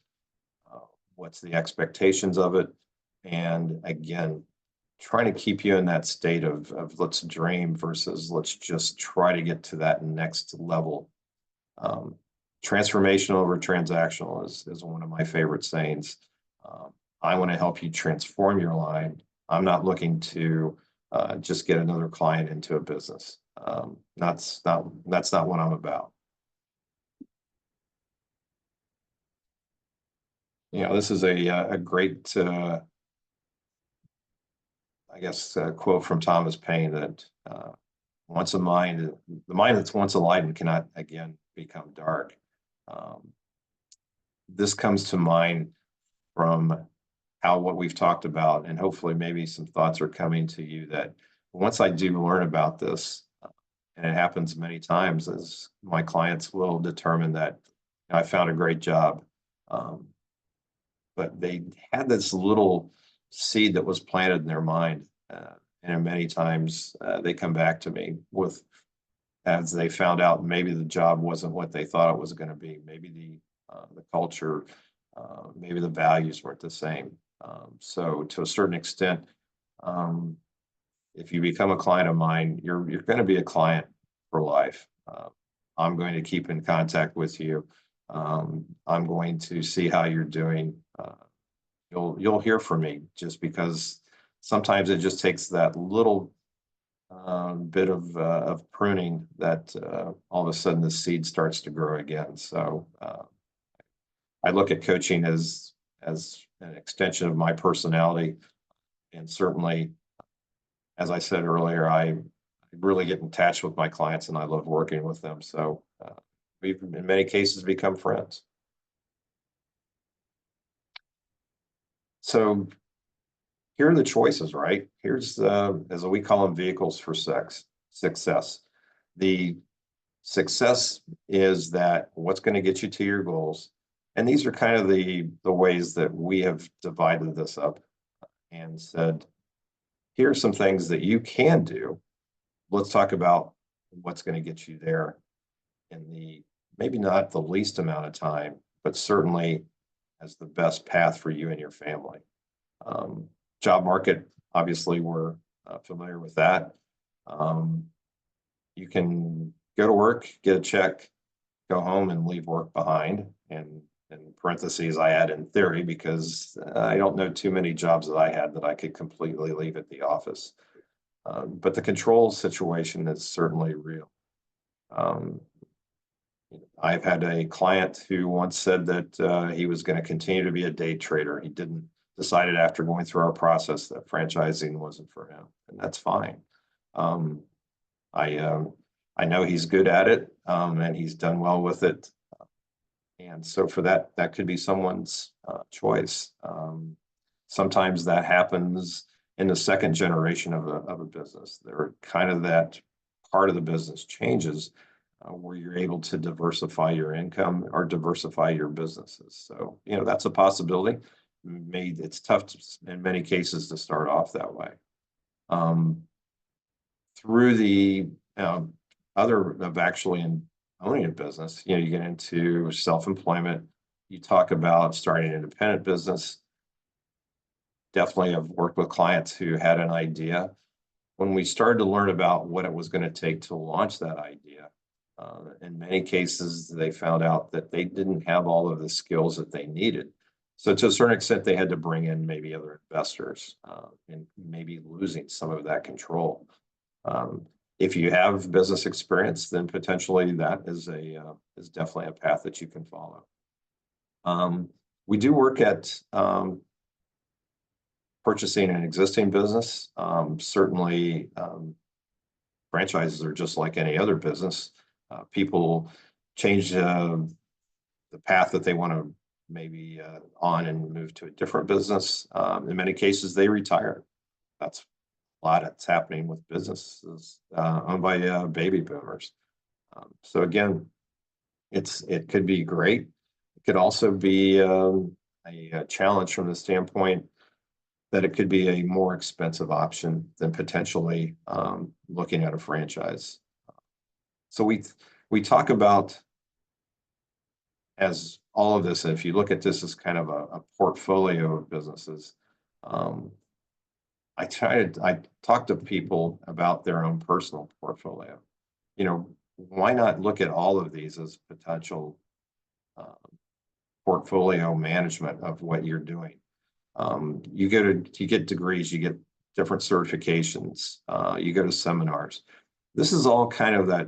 what's the expectations of it, and again, trying to keep you in that state of let's dream versus let's just try to get to that next level. Transformational over transactional is one of my favorite sayings. I want to help you transform your line. I'm not looking to just get another client into a business. That's not what I'm about. This is a great, I guess, quote from Thomas Paine that the mind that's once enlightened cannot again become dark. This comes to mind from what we've talked about, and hopefully maybe some thoughts are coming to you that once I do learn about this, and it happens many times, as my clients will determine that I found a great job. But they had this little seed that was planted in their mind. And many times they come back to me with, as they found out maybe the job wasn't what they thought it was going to be. Maybe the culture, maybe the values weren't the same. So to a certain extent, if you become a client of mine, you're going to be a client for life. I'm going to keep in contact with you. I'm going to see how you're doing. You'll hear from me, just because sometimes it just takes that little bit of pruning that all of a sudden the seed starts to grow again. So I look at coaching as an extension of my personality, and certainly, as I said earlier, I really get attached with my clients, and I love working with them. So we've in many cases become friends. So here are the choices, right? Here's as we call them, vehicles for success. The success is that what's going to get you to your goals. And these are kind of the ways that we have divided this up and said, here are some things that you can do. Let's talk about what's going to get you there in the maybe not the least amount of time, but certainly as the best path for you and your family. Job market, obviously, we're familiar with that. You can go to work, get a check, go home, and leave work behind. And in parentheses, I add in theory, because I don't know too many jobs that I had that I could completely leave at the office. But the control situation is certainly real. I've had a client who once said that he was going to continue to be a day trader. He decided after going through our process that franchising wasn't for him, and that's fine. I know he's good at it, and he's done well with it. And so for that could be someone's choice. Sometimes that happens in the second generation of a business. They're kind of that part of the business changes where you're able to diversify your income or diversify your businesses. So, that's a possibility. It's tough in many cases to start off that way. Through the other of actually in owning a business, you get into self-employment. You talk about starting an independent business. Definitely have worked with clients who had an idea. When we started to learn about what it was going to take to launch that idea, in many cases, they found out that they didn't have all of the skills that they needed. So to a certain extent, they had to bring in maybe other investors, and maybe losing some of that control. If you have business experience, then potentially that is definitely a path that you can follow. We do work at purchasing an existing business. Certainly, franchises are just like any other business. People change the path that they want to maybe on and move to a different business. In many cases, they retire. That's a lot that's happening with businesses owned by baby boomers. So again, it could be great. It could also be a challenge from the standpoint that it could be a more expensive option than potentially looking at a franchise. So we talk about, as all of this, if you look at this as kind of a portfolio of businesses, I talk to people about their own personal portfolio. Why not look at all of these as potential portfolio management of what you're doing? You get degrees, you get different certifications, you go to seminars. This is all kind of that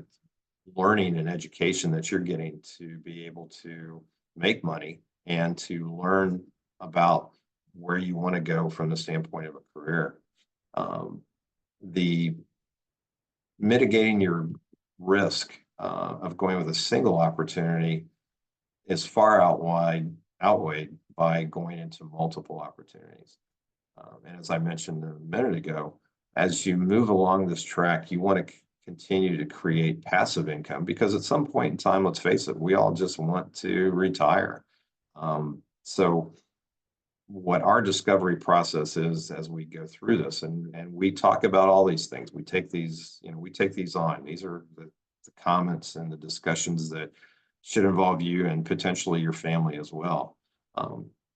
learning and education that you're getting to be able to make money and to learn about where you want to go from the standpoint of a career. The mitigating your risk of going with a single opportunity is far outweighed by going into multiple opportunities. And as I mentioned a minute ago, as you move along this track, you want to continue to create passive income, because at some point in time, let's face it, we all just want to retire. So what our discovery process is as we go through this, and we talk about all these things, we take these, we take these on. These are the comments and the discussions that should involve you and potentially your family as well.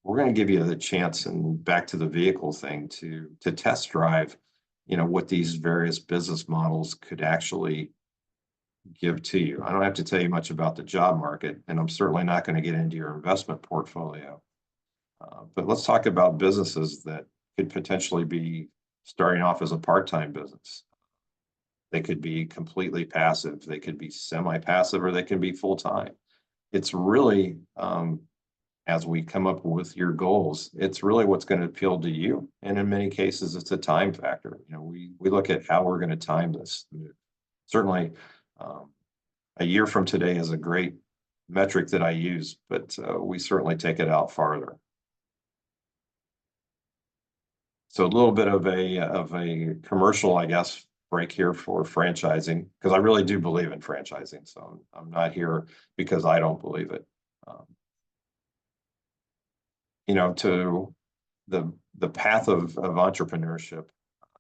We're going to give you the chance, and back to the vehicle thing, to test drive, what these various business models could actually give to you. I don't have to tell you much about the job market, and I'm certainly not going to get into your investment portfolio. But let's talk about businesses that could potentially be starting off as a part-time business. They could be completely passive, they could be semi-passive, or they can be full-time. It's really, as we come up with your goals, it's really what's going to appeal to you. And in many cases, it's a time factor. We look at how we're going to time this. Certainly, a year from today is a great metric that I use, but we certainly take it out farther. So a little bit of a commercial, I guess, break here for franchising, because I really do believe in franchising. So I'm not here because I don't believe it. To the path of entrepreneurship,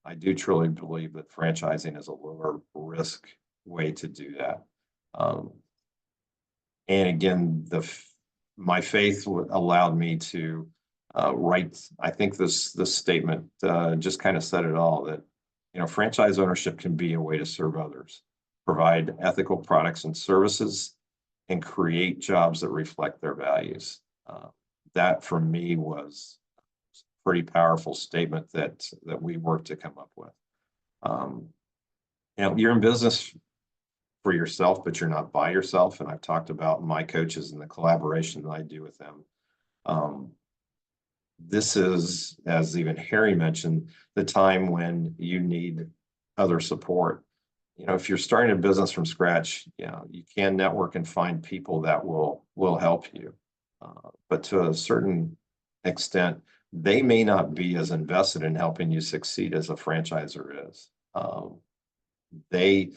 I do truly believe that franchising is a lower risk way to do that. And again, my faith allowed me to write, I think this statement just kind of said it all, that franchise ownership can be a way to serve others, provide ethical products and services, and create jobs that reflect their values. That for me was a pretty powerful statement that we worked to come up with. You're in business for yourself, but you're not by yourself. And I've talked about my coaches and the collaboration that I do with them. This is, as even Harry mentioned, the time when you need other support. If you're starting a business from scratch, you can network and find people that will help you. But to a certain extent, they may not be as invested in helping you succeed as a franchisor is. They,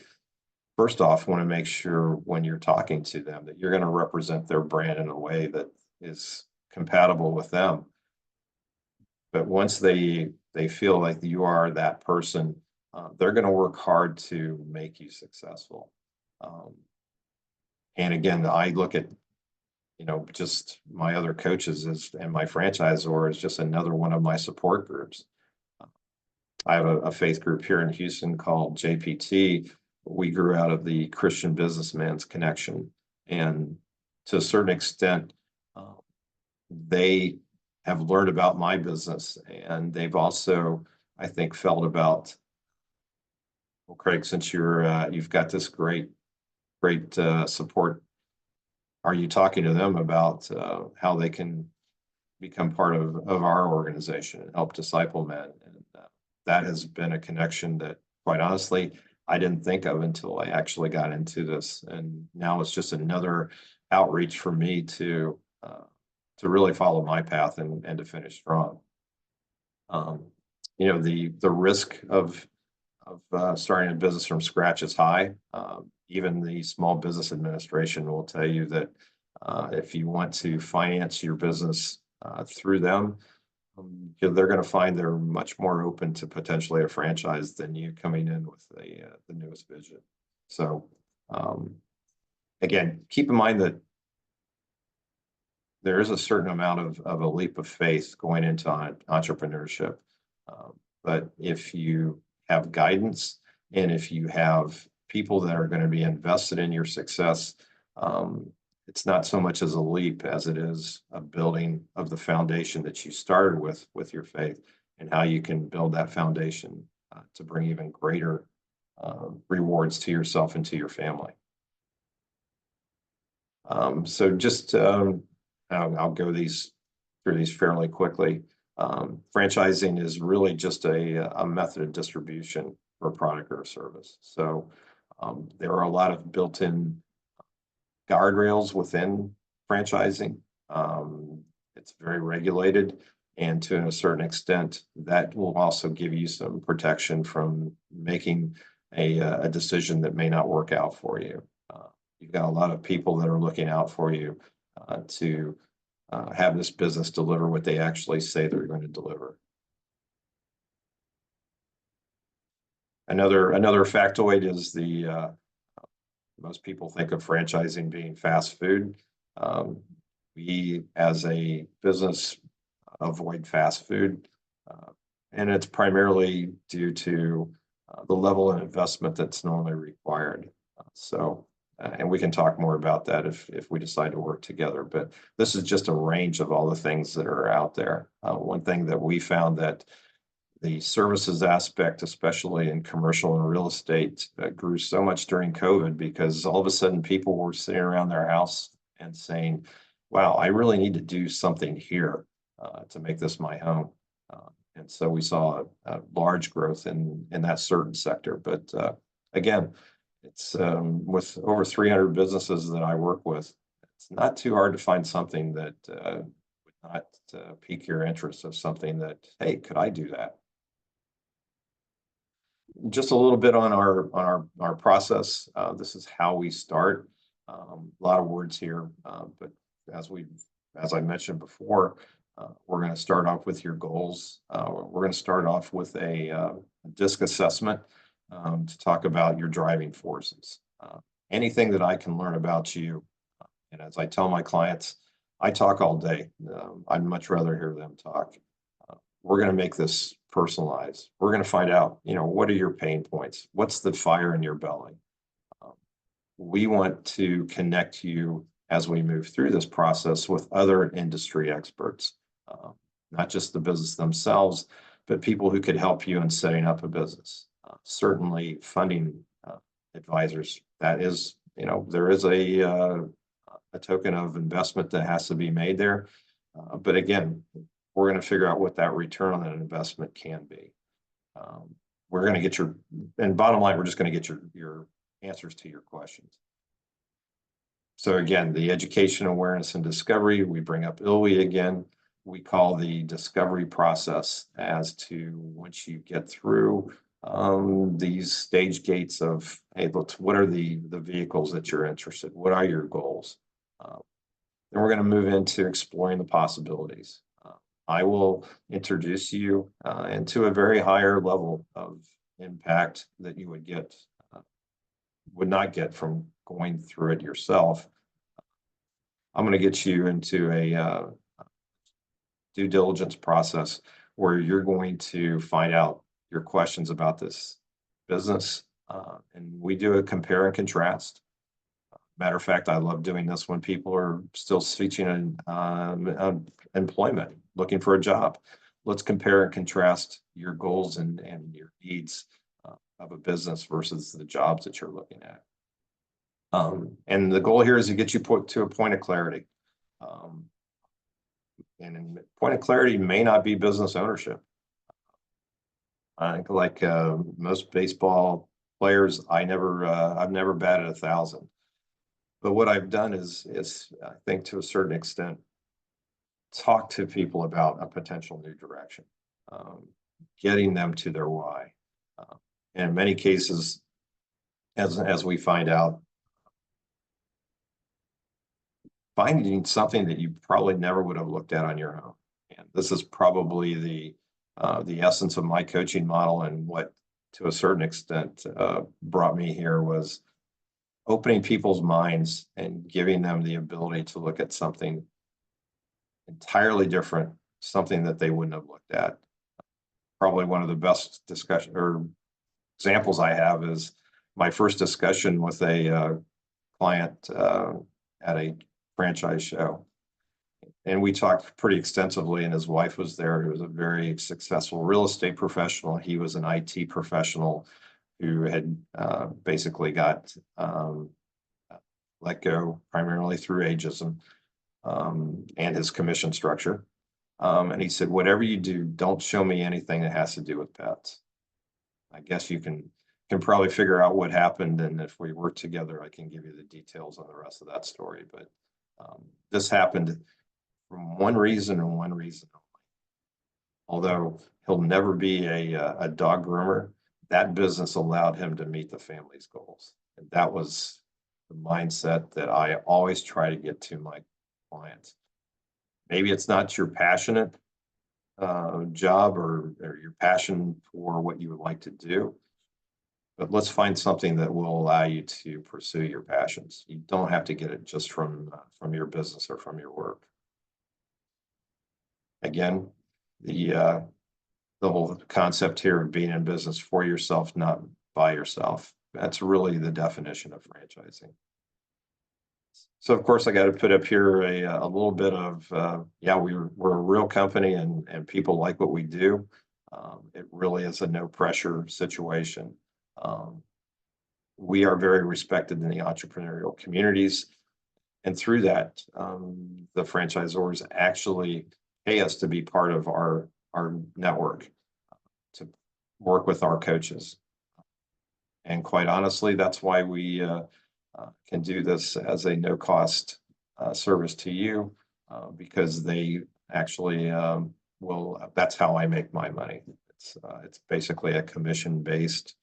first off, want to make sure when you're talking to them that you're going to represent their brand in a way that is compatible with them. But once they feel like you are that person, they're going to work hard to make you successful. And again, I look at just my other coaches and my franchisor is just another one of my support groups. I have a faith group here in Houston called JPT. We grew out of the Christian Businessman's Connection. And to a certain extent, they have learned about my business, and they've also, I think, felt about, well, Craig, since you've got this great support, are you talking to them about how they can become part of our organization and help disciple men? And that has been a connection that, quite honestly, I didn't think of until I actually got into this. And now it's just another outreach for me to really follow my path and to finish strong. The risk of starting a business from scratch is high. Even the Small Business Administration will tell you that if you want to finance your business through them, they're going to find they're much more open to potentially a franchise than you coming in with the newest vision. So again, keep in mind that there is a certain amount of a leap of faith going into entrepreneurship. But if you have guidance, and if you have people that are going to be invested in your success, it's not so much as a leap as it is a building of the foundation that you started with your faith, and how you can build that foundation to bring even greater rewards to yourself and to your family. So just I'll go through these fairly quickly. Franchising is really just a method of distribution for a product or a service. So there are a lot of built-in guardrails within franchising. It's very regulated, and to a certain extent, that will also give you some protection from making a decision that may not work out for you. You've got a lot of people that are looking out for you to have this business deliver what they actually say they're going to deliver. Another factoid is the most people think of franchising being fast food. We, as a business, avoid fast food, and it's primarily due to the level of investment that's normally required. And we can talk more about that if we decide to work together. But this is just a range of all the things that are out there. One thing that we found that the services aspect, especially in commercial and real estate, grew so much during COVID because all of a sudden people were sitting around their house and saying, wow, I really need to do something here to make this my home. And so we saw a large growth in that certain sector. But again, it's with over 300 businesses that I work with, it's not too hard to find something that would not pique your interest of something that, hey, could I do that? Just a little bit on our process. This is how we start. A lot of words here, but as I mentioned before, we're going to start off with your goals. We're going to start off with a DISC assessment to talk about your driving forces. Anything that I can learn about you, and as I tell my clients, I talk all day. I'd much rather hear them talk. We're going to make this personalized. We're going to find out, what are your pain points? What's the fire in your belly? We want to connect you as we move through this process with other industry experts, not just the business themselves, but people who could help you in setting up a business. Certainly funding advisors, that is, there is a token of investment that has to be made there. But again, we're going to figure out what that return on that investment can be. We're going to get and bottom line, we're just going to get your answers to your questions. So again, the education, awareness, and discovery, we bring up 𝙀𝙀 again. We call the discovery process as to once you get through these stage gates of, hey, what are the vehicles that you're interested in? What are your goals? Then we're going to move into exploring the possibilities. I will introduce you into a very higher level of impact that you would not get from going through it yourself. I'm going to get you into a due diligence process where you're going to find out your questions about this business. And we do a compare and contrast. Matter of fact, I love doing this when people are still seeking employment, looking for a job. Let's compare and contrast your goals and your needs of a business versus the jobs that you're looking at. And the goal here is to get you put to a point of clarity. And a point of clarity may not be business ownership. I think like most baseball players, I've never batted 1,000. But what I've done is I think to a certain extent, talk to people about a potential new direction, getting them to their why. And in many cases, as we find out, finding something that you probably never would have looked at on your own. And this is probably the essence of my coaching model, and what to a certain extent brought me here was opening people's minds and giving them the ability to look at something entirely different, something that they wouldn't have looked at. Probably one of the best discussion or examples I have is my first discussion with a client at a franchise show. And we talked pretty extensively, and his wife was there, who was a very successful real estate professional. He was an IT professional who had basically got let go primarily through ageism and his commission structure. And he said, whatever you do, don't show me anything that has to do with pets. I guess you can probably figure out what happened, and if we work together, I can give you the details on the rest of that story. But this happened from one reason and one reason only. Although he'll never be a dog groomer, that business allowed him to meet the family's goals. And that was the mindset that I always try to get to my clients. Maybe it's not your passionate job or your passion for what you would like to do, but let's find something that will allow you to pursue your passions. You don't have to get it just from your business or from your work. Again, the whole concept here of being in business for yourself, not by yourself. That's really the definition of franchising. So of course I got to put up here a little bit of, yeah, we're a real company and people like what we do. It really is a no pressure situation. We are very respected in the entrepreneurial communities. And through that, the franchisors actually pay us to be part of our network, to work with our coaches. And quite honestly, that's why we can do this as a no-cost service to you, because they actually will. That's how I make my money. It's basically a commission-based,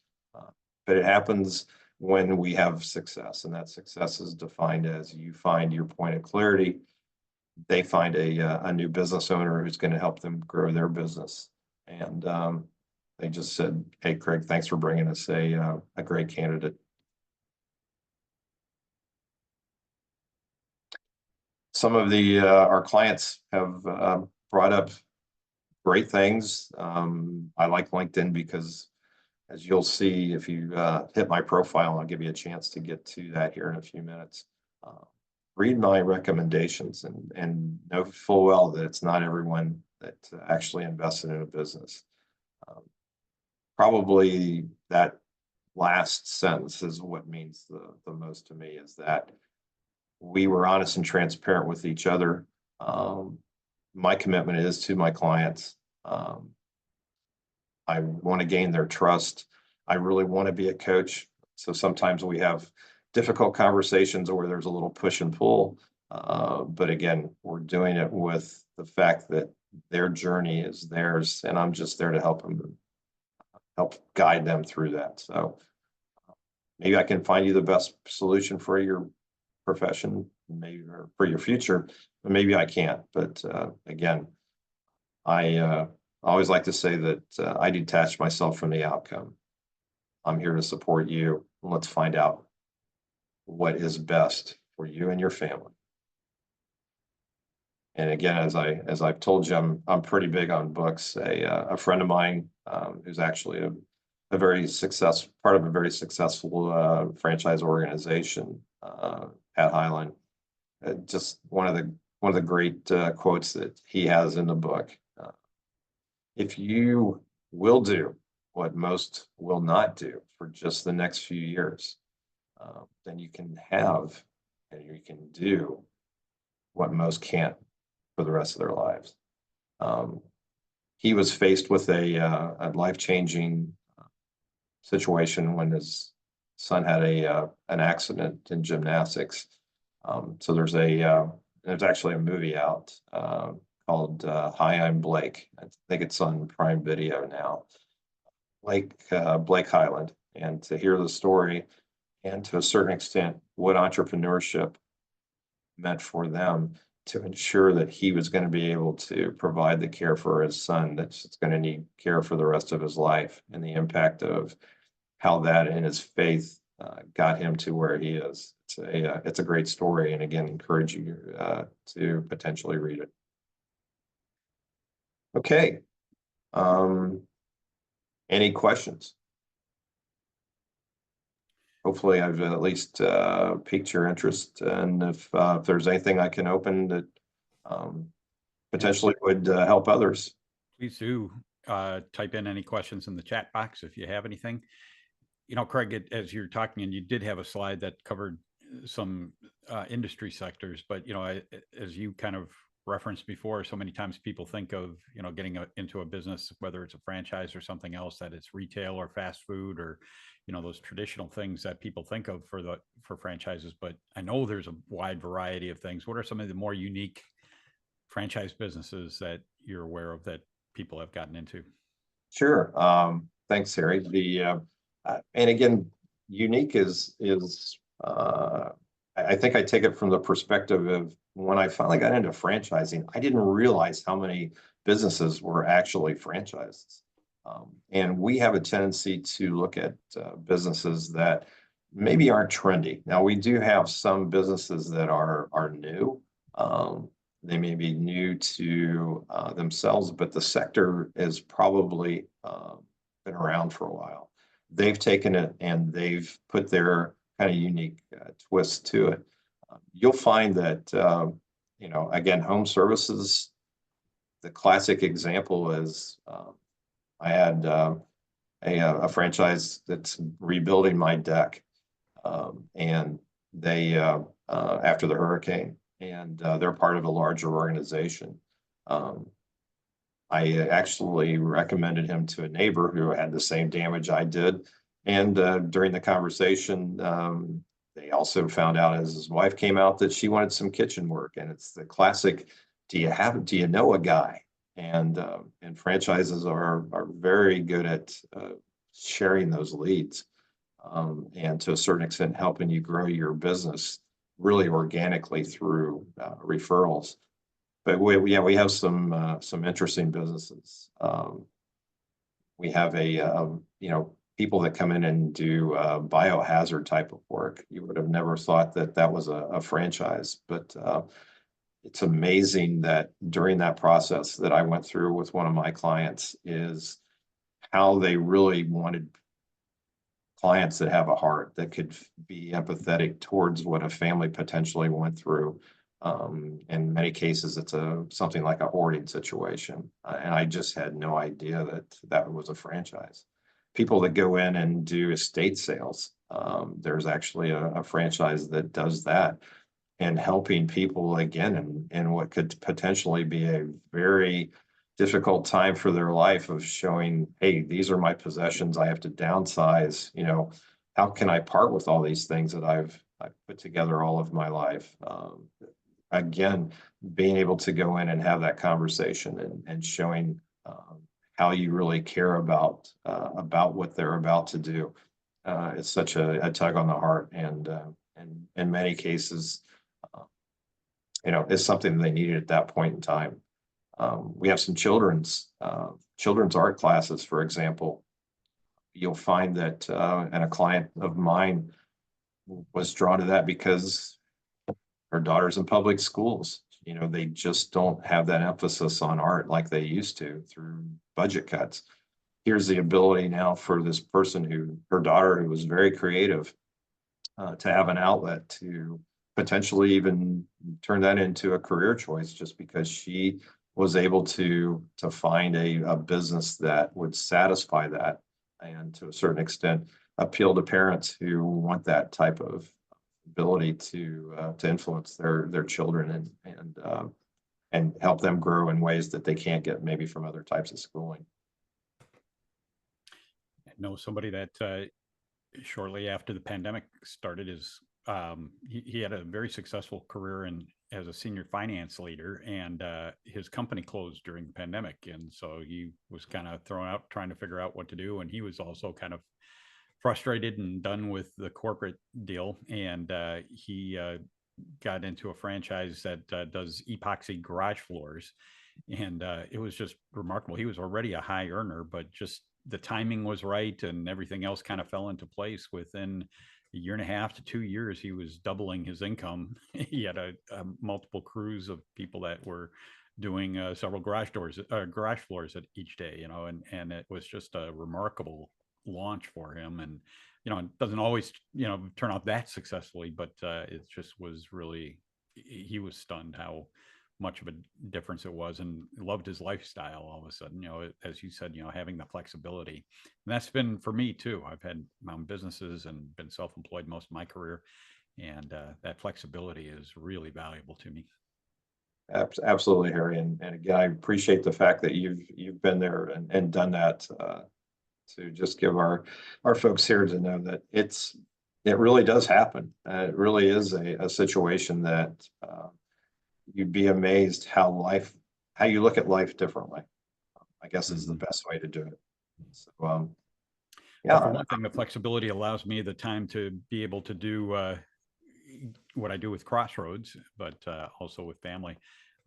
but it happens when we have success, and that success is defined as you find your point of clarity. They find a new business owner who's going to help them grow their business, and they just said, "Hey, Craig, thanks for bringing us a great candidate." Some of our clients have brought up great things. I like LinkedIn because, as you'll see, if you hit my profile, I'll give you a chance to get to that here in a few minutes. Read my recommendations and know full well that it's not everyone that actually invested in a business. Probably that last sentence is what means the most to me, is that we were honest and transparent with each other. My commitment is to my clients. I want to gain their trust. I really want to be a coach. So sometimes we have difficult conversations where there's a little push and pull. But again, we're doing it with the fact that their journey is theirs, and I'm just there to help guide them through that. So maybe I can find you the best solution for your profession, maybe, or for your future, but maybe I can't. But again, I always like to say that I detach myself from the outcome. I'm here to support you. Let's find out what is best for you and your family. And again, as I've told you, I'm pretty big on books. A friend of mine who's actually a very part of a very successful franchise organization, Pat Highline. Just one of the great quotes that he has in the book. If you will do what most will not do for just the next few years, then you can have and you can do what most can't for the rest of their lives. He was faced with a life-changing situation when his son had an accident in gymnastics. So there's actually a movie out called Hi, I'm Blake. I think it's on Prime Video now. Blake Highland. And to hear the story, and to a certain extent what entrepreneurship meant for them, to ensure that he was going to be able to provide the care for his son that's going to need care for the rest of his life, and the impact of how that and his faith got him to where he is. It's a great story, and again, encourage you to potentially read it. Okay. Any questions? Hopefully I've at least piqued your interest, and if there's anything I can open that potentially would help others. Please do type in any questions in the chat box if you have anything. You know, Craig, as you're talking, and you did have a slide that covered some industry sectors, but, you know, as you kind of referenced before, so many times people think of, you know, getting into a business, whether it's a franchise or something else, that it's retail or fast food or, you know, those traditional things that people think of for franchises. But I know there's a wide variety of things. What are some of the more unique franchise businesses that you're aware of that people have gotten into? Sure. Thanks, Harry. And again, unique I think I take it from the perspective of when I finally got into franchising, I didn't realize how many businesses were actually franchised. And we have a tendency to look at businesses that maybe aren't trendy. Now, we do have some businesses that are new. They may be new to themselves, but the sector is probably been around for a while. They've taken it and they've put their kind of unique twist to it. You'll find that, again, home services, the classic example is I had a franchise that's rebuilding my deck, and they after the hurricane, and they're part of a larger organization. I actually recommended him to a neighbor who had the same damage I did, and during the conversation, they also found out as his wife came out that she wanted some kitchen work, and it's the classic: do you know a guy? And franchises are very good at sharing those leads, and to a certain extent helping you grow your business really organically through referrals. But we have some interesting businesses. We have people that come in and do biohazard type of work. You would have never thought that was a franchise, but it's amazing that during that process that I went through with one of my clients is how they really wanted clients that have a heart, that could be empathetic towards what a family potentially went through. In many cases, it's something like a hoarding situation. And I just had no idea that was a franchise. People that go in and do estate sales, there's actually a franchise that does that, and helping people again in what could potentially be a very difficult time for their life, of showing, hey, these are my possessions, I have to downsize, how can I part with all these things that I've put together all of my life? Again, being able to go in and have that conversation and showing how you really care about what they're about to do. It's such a tug on the heart, and in many cases, is something they needed at that point in time. We have some children's art classes, for example. You'll find that, and a client of mine was drawn to that because her daughter's in public schools. They just don't have that emphasis on art like they used to through budget cuts. Here's the ability now for this person her daughter, who was very creative, to have an outlet to potentially even turn that into a career choice, just because she was able to find a business that would satisfy that, and to a certain extent appeal to parents who want that type of ability to influence their children and help them grow in ways that they can't get maybe from other types of schooling. I know somebody that shortly after the pandemic started, he had a very successful career as a senior finance leader, and his company closed during the pandemic, and so he was kind of thrown out trying to figure out what to do, and he was also kind of frustrated and done with the corporate deal, and he got into a franchise that does epoxy garage floors, and it was just remarkable. He was already a high earner, but just the timing was right, and everything else kind of fell into place. Within a year and a half to 2 years, he was doubling his income. He had a multiple crews of people that were doing several garage floors at each day, and it was just a remarkable launch for him. And it doesn't always turn out that successfully, but it just was really, he was stunned how much of a difference it was, and loved his lifestyle all of a sudden. As you said, having the flexibility, and that's been for me too. I've had my own businesses and been self-employed most of my career, and that flexibility is really valuable to me. Absolutely, Harry. And again, I appreciate the fact that you've been there and done that, to just give our folks here to know that it really does happen. It really is a situation that you'd be amazed how you look at life differently, I guess, is the best way to do it. So Well, for Yeah, one thing, the flexibility allows me the time to be able to do what I do with Crossroads, but also with family.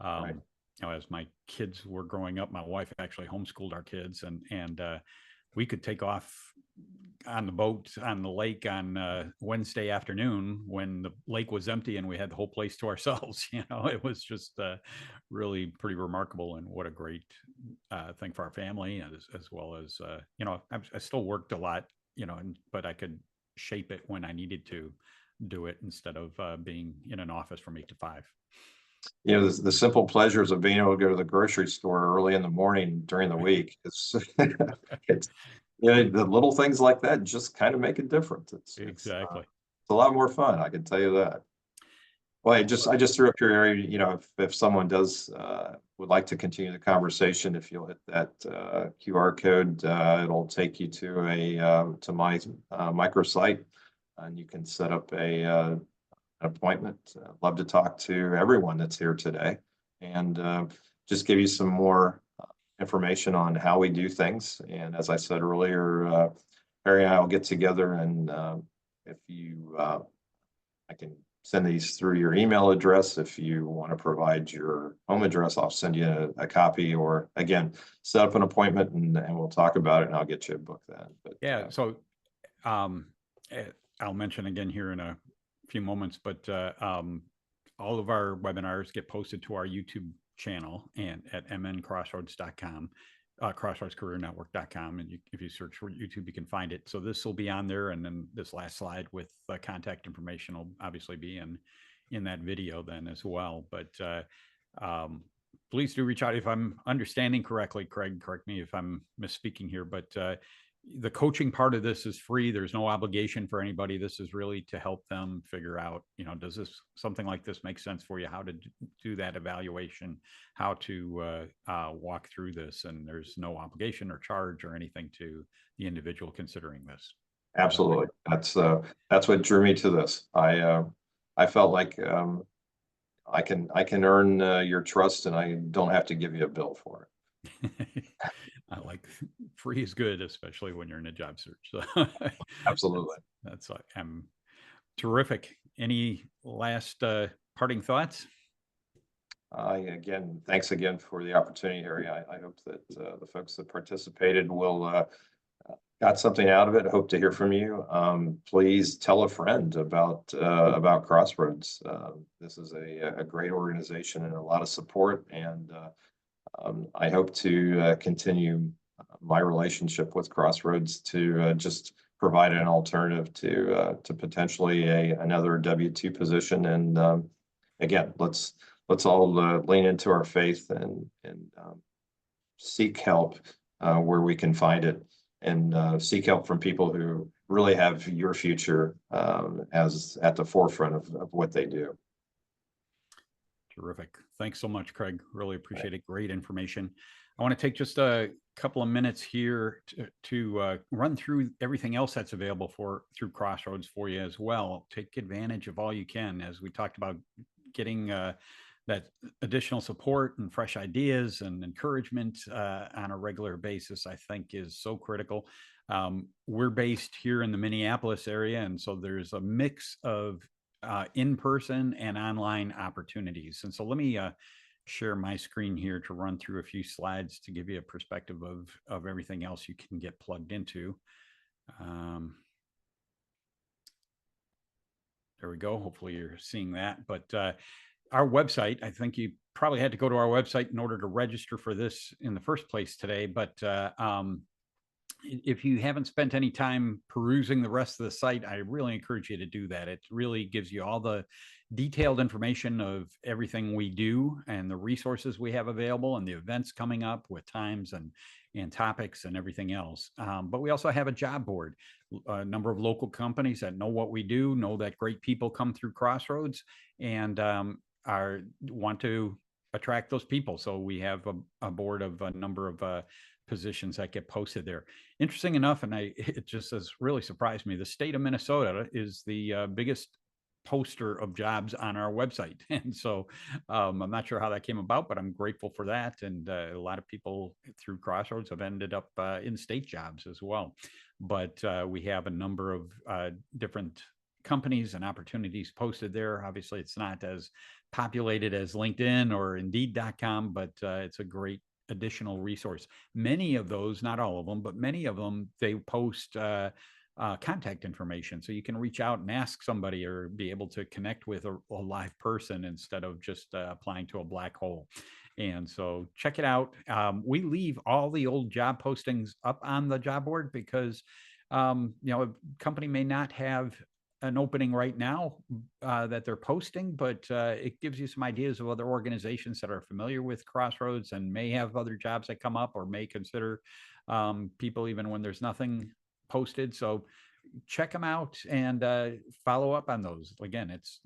right. As my kids were growing up, my wife actually homeschooled our kids, and we could take off on the boat on the lake on Wednesday afternoon when the lake was empty and we had the whole place to ourselves. It was just really pretty remarkable, and what a great thing for our family, as well as I still worked a lot, but I could shape it when I needed to do it instead of being in an office from 8 to 5. The simple pleasures of being able to go to the grocery store early in the morning during the week. It's the little things like that just kind of make a difference. It's Exactly. a lot more fun, I can tell you that. Well, I just threw up your area, if someone does would like to continue the conversation, if you'll hit that QR code, it'll take you to to my microsite, and you can set up an appointment. Love to talk to everyone that's here today, and just give you some more information on how we do things. And as I said earlier, Harry and I will get together, and if you, I can send these through your email address. If you want to provide your home address, I'll send you a copy, or again, set up an appointment, and we'll talk about it, and I'll get you a book then. But Yeah. So I'll mention again here in a few moments, but all of our webinars get posted to our YouTube channel and at mncrossroads.com, crossroadscareernetwork.com. And if you search for YouTube, you can find it. So this will be on there. And then this last slide with contact information will obviously be in that video then as well. But please do reach out if I'm understanding correctly. Craig, correct me if I'm misspeaking here, but the coaching part of this is free. There's no obligation for anybody. This is really to help them figure out, does something like this make sense for you? How to do that evaluation, how to walk through this. And there's no obligation or charge or anything to the individual considering this. absolutely, that's what drew me to this. I felt like I can earn your trust, and I don't have to give you a bill for it. I like free is good, especially when you're in a job search. So Absolutely. that's terrific. Any last parting thoughts? Again, thanks again for the opportunity, Harry. I hope that the folks that participated will got something out of it. I hope to hear from you. Please tell a friend about Crossroads. This is a great organization and a lot of support, and I hope to continue my relationship with Crossroads to just provide an alternative to potentially another W-2 position. And again, let's all lean into our faith and seek help where we can find it, and seek help from people who really have your future as at the forefront of what they do. Terrific. Thanks so much, Craig. Really appreciate it. Great information. I want to take just a couple of minutes here to run through everything else that's available through Crossroads for you as well. Take advantage of all you can, as we talked about getting that additional support and fresh ideas and encouragement on a regular basis, I think is so critical. We're based here in the Minneapolis area, and so there's a mix of in-person and online opportunities. And so let me share my screen here to run through a few slides to give you a perspective of everything else you can get plugged into. There we go. Hopefully you're seeing that. But our website, I think you probably had to go to our website in order to register for this in the first place today. But if you haven't spent any time perusing the rest of the site, I really encourage you to do that. It really gives you all the detailed information of everything we do and the resources we have available and the events coming up with times and topics and everything else. But we also have a job board, a number of local companies that know what we do, know that great people come through Crossroads, and want to attract those people. So we have a board of a number of positions that get posted there. Interesting enough, and it just has really surprised me, the state of Minnesota is the biggest poster of jobs on our website. And so I'm not sure how that came about, but I'm grateful for that. And a lot of people through Crossroads have ended up in state jobs as well. but we have a number of different companies and opportunities posted there. Obviously, it's not as populated as LinkedIn or Indeed.com, but it's a great additional resource. Many of those, not all of them, but many of them, they post contact information. So you can reach out and ask somebody or be able to connect with a live person instead of just applying to a black hole. And so check it out. We leave all the old job postings up on the job board because, a company may not have an opening right now that they're posting, but it gives you some ideas of other organizations that are familiar with Crossroads and may have other jobs that come up or may consider people even when there's nothing posted. So check them out and follow up on those. Again, it's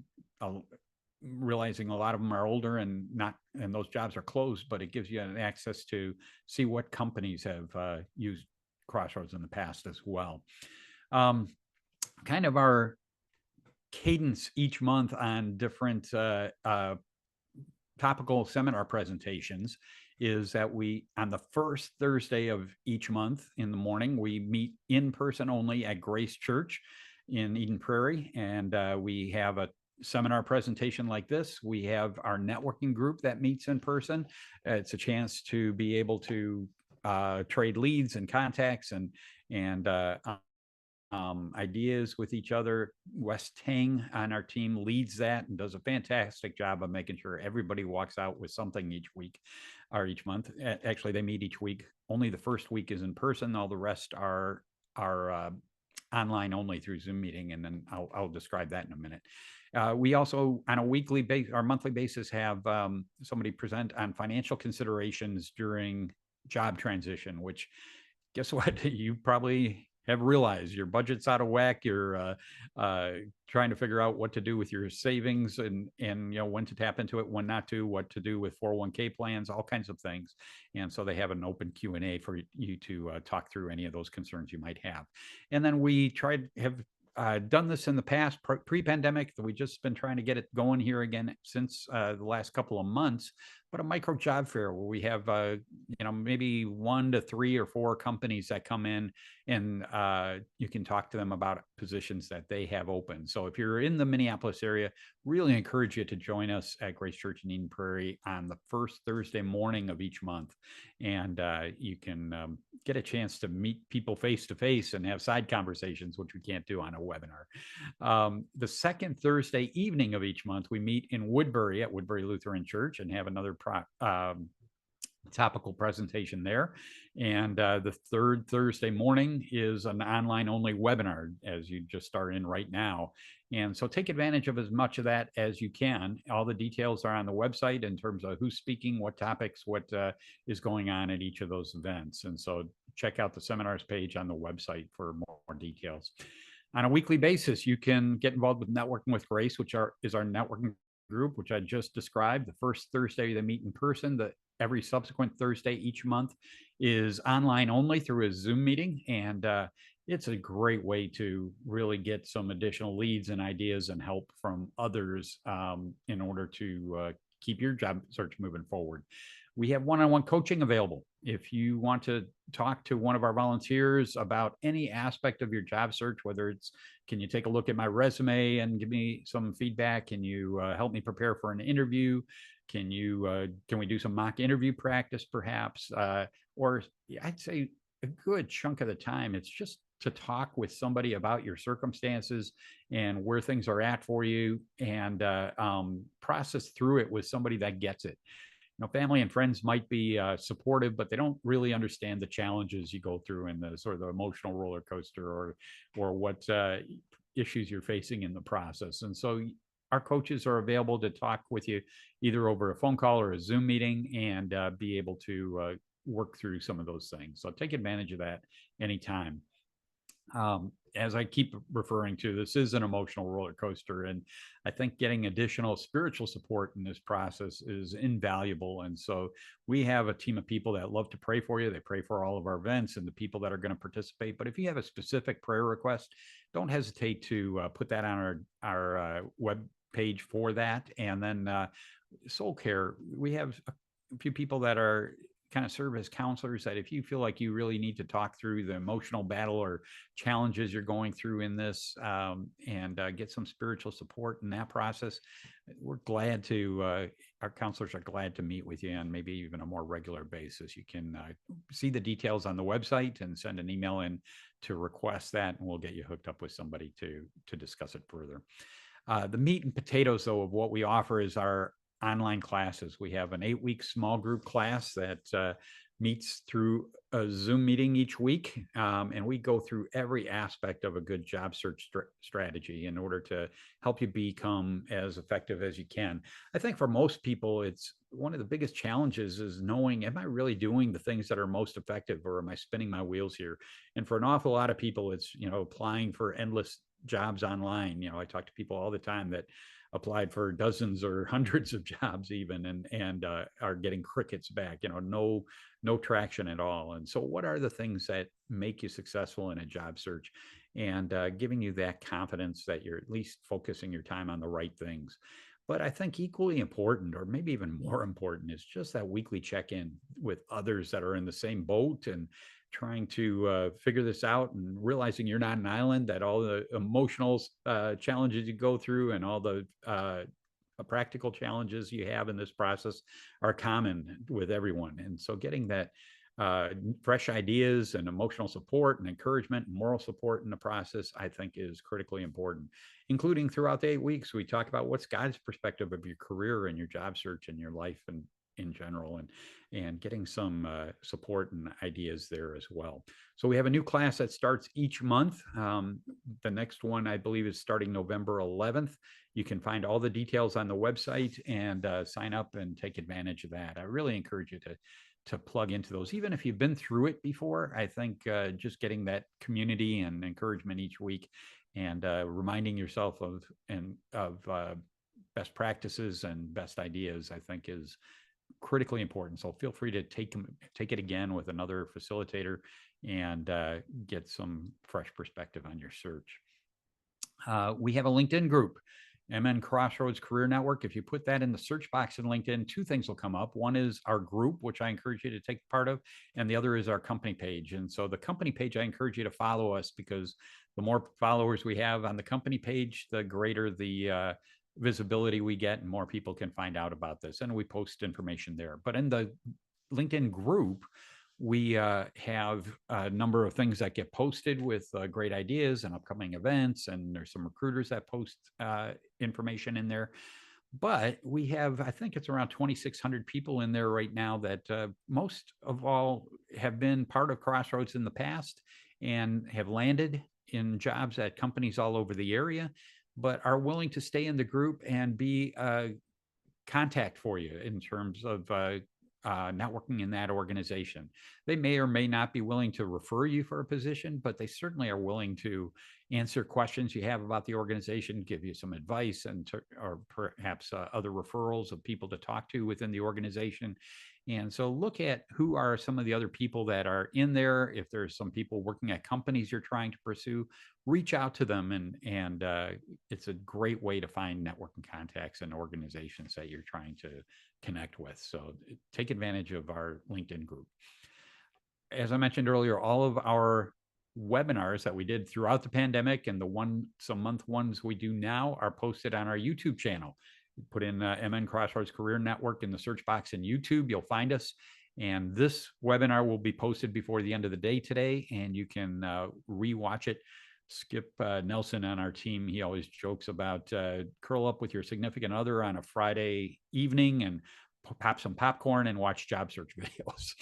realizing a lot of them are older and those jobs are closed, but it gives you an access to see what companies have used Crossroads in the past as well. Kind of our cadence each month on different topical seminar presentations is that we, on the first Thursday of each month in the morning, we meet in person only at Grace Church in Eden Prairie. And we have a seminar presentation like this. We have our networking group that meets in person. It's a chance to be able to trade leads and contacts and ideas with each other. Wes Tang on our team leads that and does a fantastic job of making sure everybody walks out with something each week or each month. Actually, they meet each week. Only the first week is in person. All the rest are online only through Zoom meeting, and then I'll describe that in a minute. We also, on a weekly basis or monthly basis, have somebody present on financial considerations during job transition, which, guess what? You probably have realized your budget's out of whack. You're trying to figure out what to do with your savings and when to tap into it, when not to, what to do with 401k plans, all kinds of things. And so they have an open Q&A for you to talk through any of those concerns you might have. And then we have done this in the past, pre-pandemic. We just been trying to get it going here again since the last couple of months, but a micro job fair where we have maybe 1 to 3 or 4 companies that come in, and you can talk to them about positions that they have open. So if you're in the Minneapolis area, really encourage you to join us at Grace Church in Eden Prairie on the first Thursday morning of each month. And you can get a chance to meet people face to face and have side conversations, which we can't do on a webinar. The second Thursday evening of each month, we meet in Woodbury at Woodbury Lutheran Church and have another topical presentation there. And the third Thursday morning is an online only webinar, as you just are in right now. And so take advantage of as much of that as you can. All the details are on the website in terms of who's speaking, what topics, what is going on at each of those events. And so check out the seminars page on the website for more details. On a weekly basis, you can get involved with Networking with Grace, which is our networking group, which I just described. The first Thursday they meet in person. Every subsequent Thursday each month is online only through a Zoom meeting. And it's a great way to really get some additional leads and ideas and help from others in order to keep your job search moving forward. We have one-on-one coaching available. If you want to talk to one of our volunteers about any aspect of your job search, whether it's, can you take a look at my resume and give me some feedback? Can you help me prepare for an interview? Can we do some mock interview practice perhaps? Or I'd say a good chunk of the time, it's just to talk with somebody about your circumstances and where things are at for you, and process through it with somebody that gets it. Family and friends might be supportive, but they don't really understand the challenges you go through and the sort of the emotional roller coaster or what issues you're facing in the process. And so our coaches are available to talk with you either over a phone call or a Zoom meeting and be able to work through some of those things. So take advantage of that anytime. As I keep referring to, this is an emotional roller coaster, and I think getting additional spiritual support in this process is invaluable. And so we have a team of people that love to pray for you. They pray for all of our events and the people that are going to participate. But if you have a specific prayer request, don't hesitate to put that on our web page for that. And then soul care, we have a few people that are kind of serve as counselors, that if you feel like you really need to talk through the emotional battle or challenges you're going through in this, and get some spiritual support in that process, we're glad to, our counselors are glad to meet with you on maybe even a more regular basis. You can see the details on the website and send an email in to request that, and we'll get you hooked up with somebody to discuss it further. The meat and potatoes, though, of what we offer is our online classes. We have an 8-week small group class that meets through a Zoom meeting each week, and we go through every aspect of a good job search strategy in order to help you become as effective as you can. I think for most people, it's one of the biggest challenges is knowing, am I really doing the things that are most effective, or am I spinning my wheels here? And for an awful lot of people, it's, applying for endless jobs online. I talk to people all the time that applied for dozens or hundreds of jobs even, and are getting crickets back, no traction at all. And so what are the things that make you successful in a job search, and giving you that confidence that you're at least focusing your time on the right things? But I think equally important, or maybe even more important, is just that weekly check-in with others that are in the same boat and trying to figure this out, and realizing you're not an island, that all the emotional challenges you go through and all the practical challenges you have in this process are common with everyone. And so getting that fresh ideas and emotional support and encouragement and moral support in the process, I think, is critically important. Including throughout the 8 weeks, we talk about what's God's perspective of your career and your job search and your life and in general, and getting some support and ideas there as well. So we have a new class that starts each month. The next one, I believe, is starting November 11th. You can find all the details on the website and sign up and take advantage of that. I really encourage you to plug into those, even if you've been through it before. I think just getting that community and encouragement each week, and reminding yourself of best practices and best ideas, I think, is critically important. So feel free to take it again with another facilitator, and get some fresh perspective on your search. We have a LinkedIn group, MN Crossroads Career Network. If you put that in the search box in LinkedIn, 2 things will come up. One is our group, which I encourage you to take part of, and the other is our company page. And so the company page, I encourage you to follow us, because the more followers we have on the company page, the greater the visibility we get, and more people can find out about this, and we post information there. But in the LinkedIn group, we have a number of things that get posted with great ideas and upcoming events, and there's some recruiters that post information in there. But we have, I think it's around 2,600 people in there right now that most of all have been part of Crossroads in the past and have landed in jobs at companies all over the area, but are willing to stay in the group and be a contact for you in terms of networking in that organization. They may or may not be willing to refer you for a position, but they certainly are willing to answer questions you have about the organization, give you some advice, or perhaps other referrals of people to talk to within the organization. And so look at who are some of the other people that are in there. If there's some people working at companies you're trying to pursue, reach out to them, and it's a great way to find networking contacts and organizations that you're trying to connect with. So take advantage of our LinkedIn group. As I mentioned earlier, all of our webinars that we did throughout the pandemic and the once-a-month ones we do now are posted on our YouTube channel. Put in MN Crossroads Career Network in the search box in YouTube, you'll find us. And this webinar will be posted before the end of the day today, and you can re-watch it. Skip Nelson on our team, he always jokes about curl up with your significant other on a Friday evening and pop some popcorn and watch job search videos.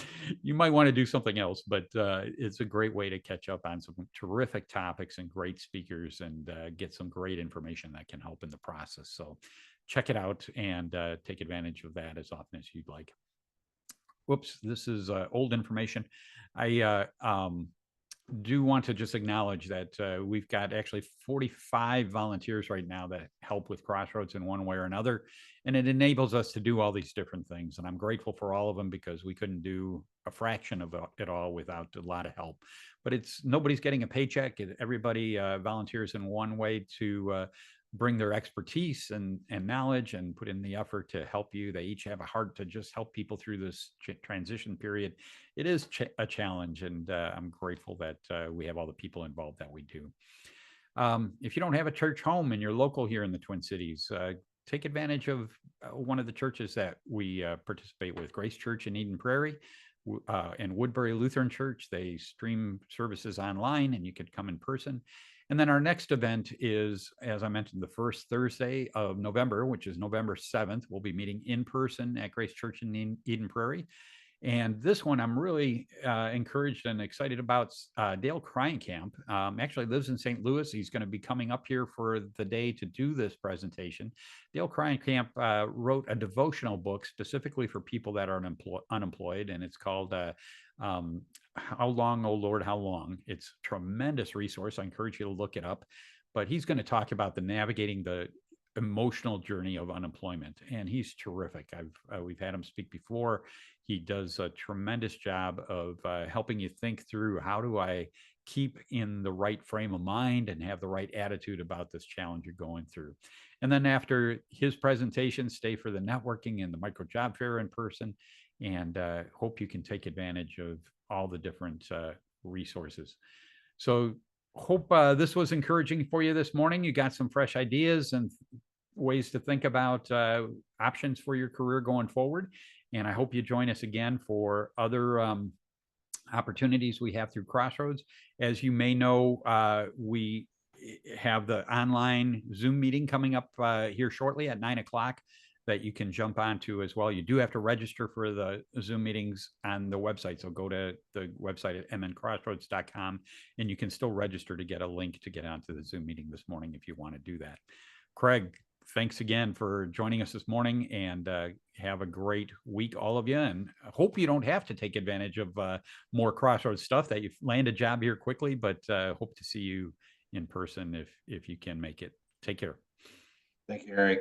You might want to do something else, but it's a great way to catch up on some terrific topics and great speakers, and get some great information that can help in the process. So check it out and take advantage of that as often as you'd like. Whoops, this is old information. I do want to just acknowledge that we've got actually 45 volunteers right now that help with Crossroads in one way or another, and it enables us to do all these different things. And I'm grateful for all of them, because we couldn't do a fraction of it all without a lot of help. But nobody's getting a paycheck. Everybody volunteers in one way to bring their expertise and knowledge and put in the effort to help you. They each have a heart to just help people through this transition period. It is a challenge, and I'm grateful that we have all the people involved that we do. If you don't have a church home and you're local here in the Twin Cities, take advantage of one of the churches that we participate with, Grace Church in Eden Prairie and Woodbury Lutheran Church. They stream services online, and you could come in person. And then our next event is, as I mentioned, the first Thursday of November, which is November 7th. We'll be meeting in person at Grace Church in Eden Prairie. And this one I'm really encouraged and excited about. Dale Kreinkamp actually lives in St. Louis. He's going to be coming up here for the day to do this presentation. Dale Kreinkamp wrote a devotional book specifically for people that are unemployed, and it's called How Long, O Lord, How Long? It's a tremendous resource. I encourage you to look it up. But he's going to talk about navigating the emotional journey of unemployment, and he's terrific. We've had him speak before. He does a tremendous job of helping you think through, how do I keep in the right frame of mind and have the right attitude about this challenge you're going through. And then after his presentation, stay for the networking and the micro job fair in person, and hope you can take advantage of all the different resources. So hope this was encouraging for you this morning. You got some fresh ideas and ways to think about options for your career going forward. And I hope you join us again for other opportunities we have through Crossroads. As you may know, we have the online Zoom meeting coming up here shortly at 9 o'clock that you can jump onto as well. You do have to register for the Zoom meetings on the website. So go to the website at mncrossroads.com, and you can still register to get a link to get onto the Zoom meeting this morning if you want to do that. Craig, thanks again for joining us this morning, and have a great week, all of you. And I hope you don't have to take advantage of more Crossroads stuff, that you land a job here quickly, but hope to see you in person if you can make it. Take care. Thank you, Harry.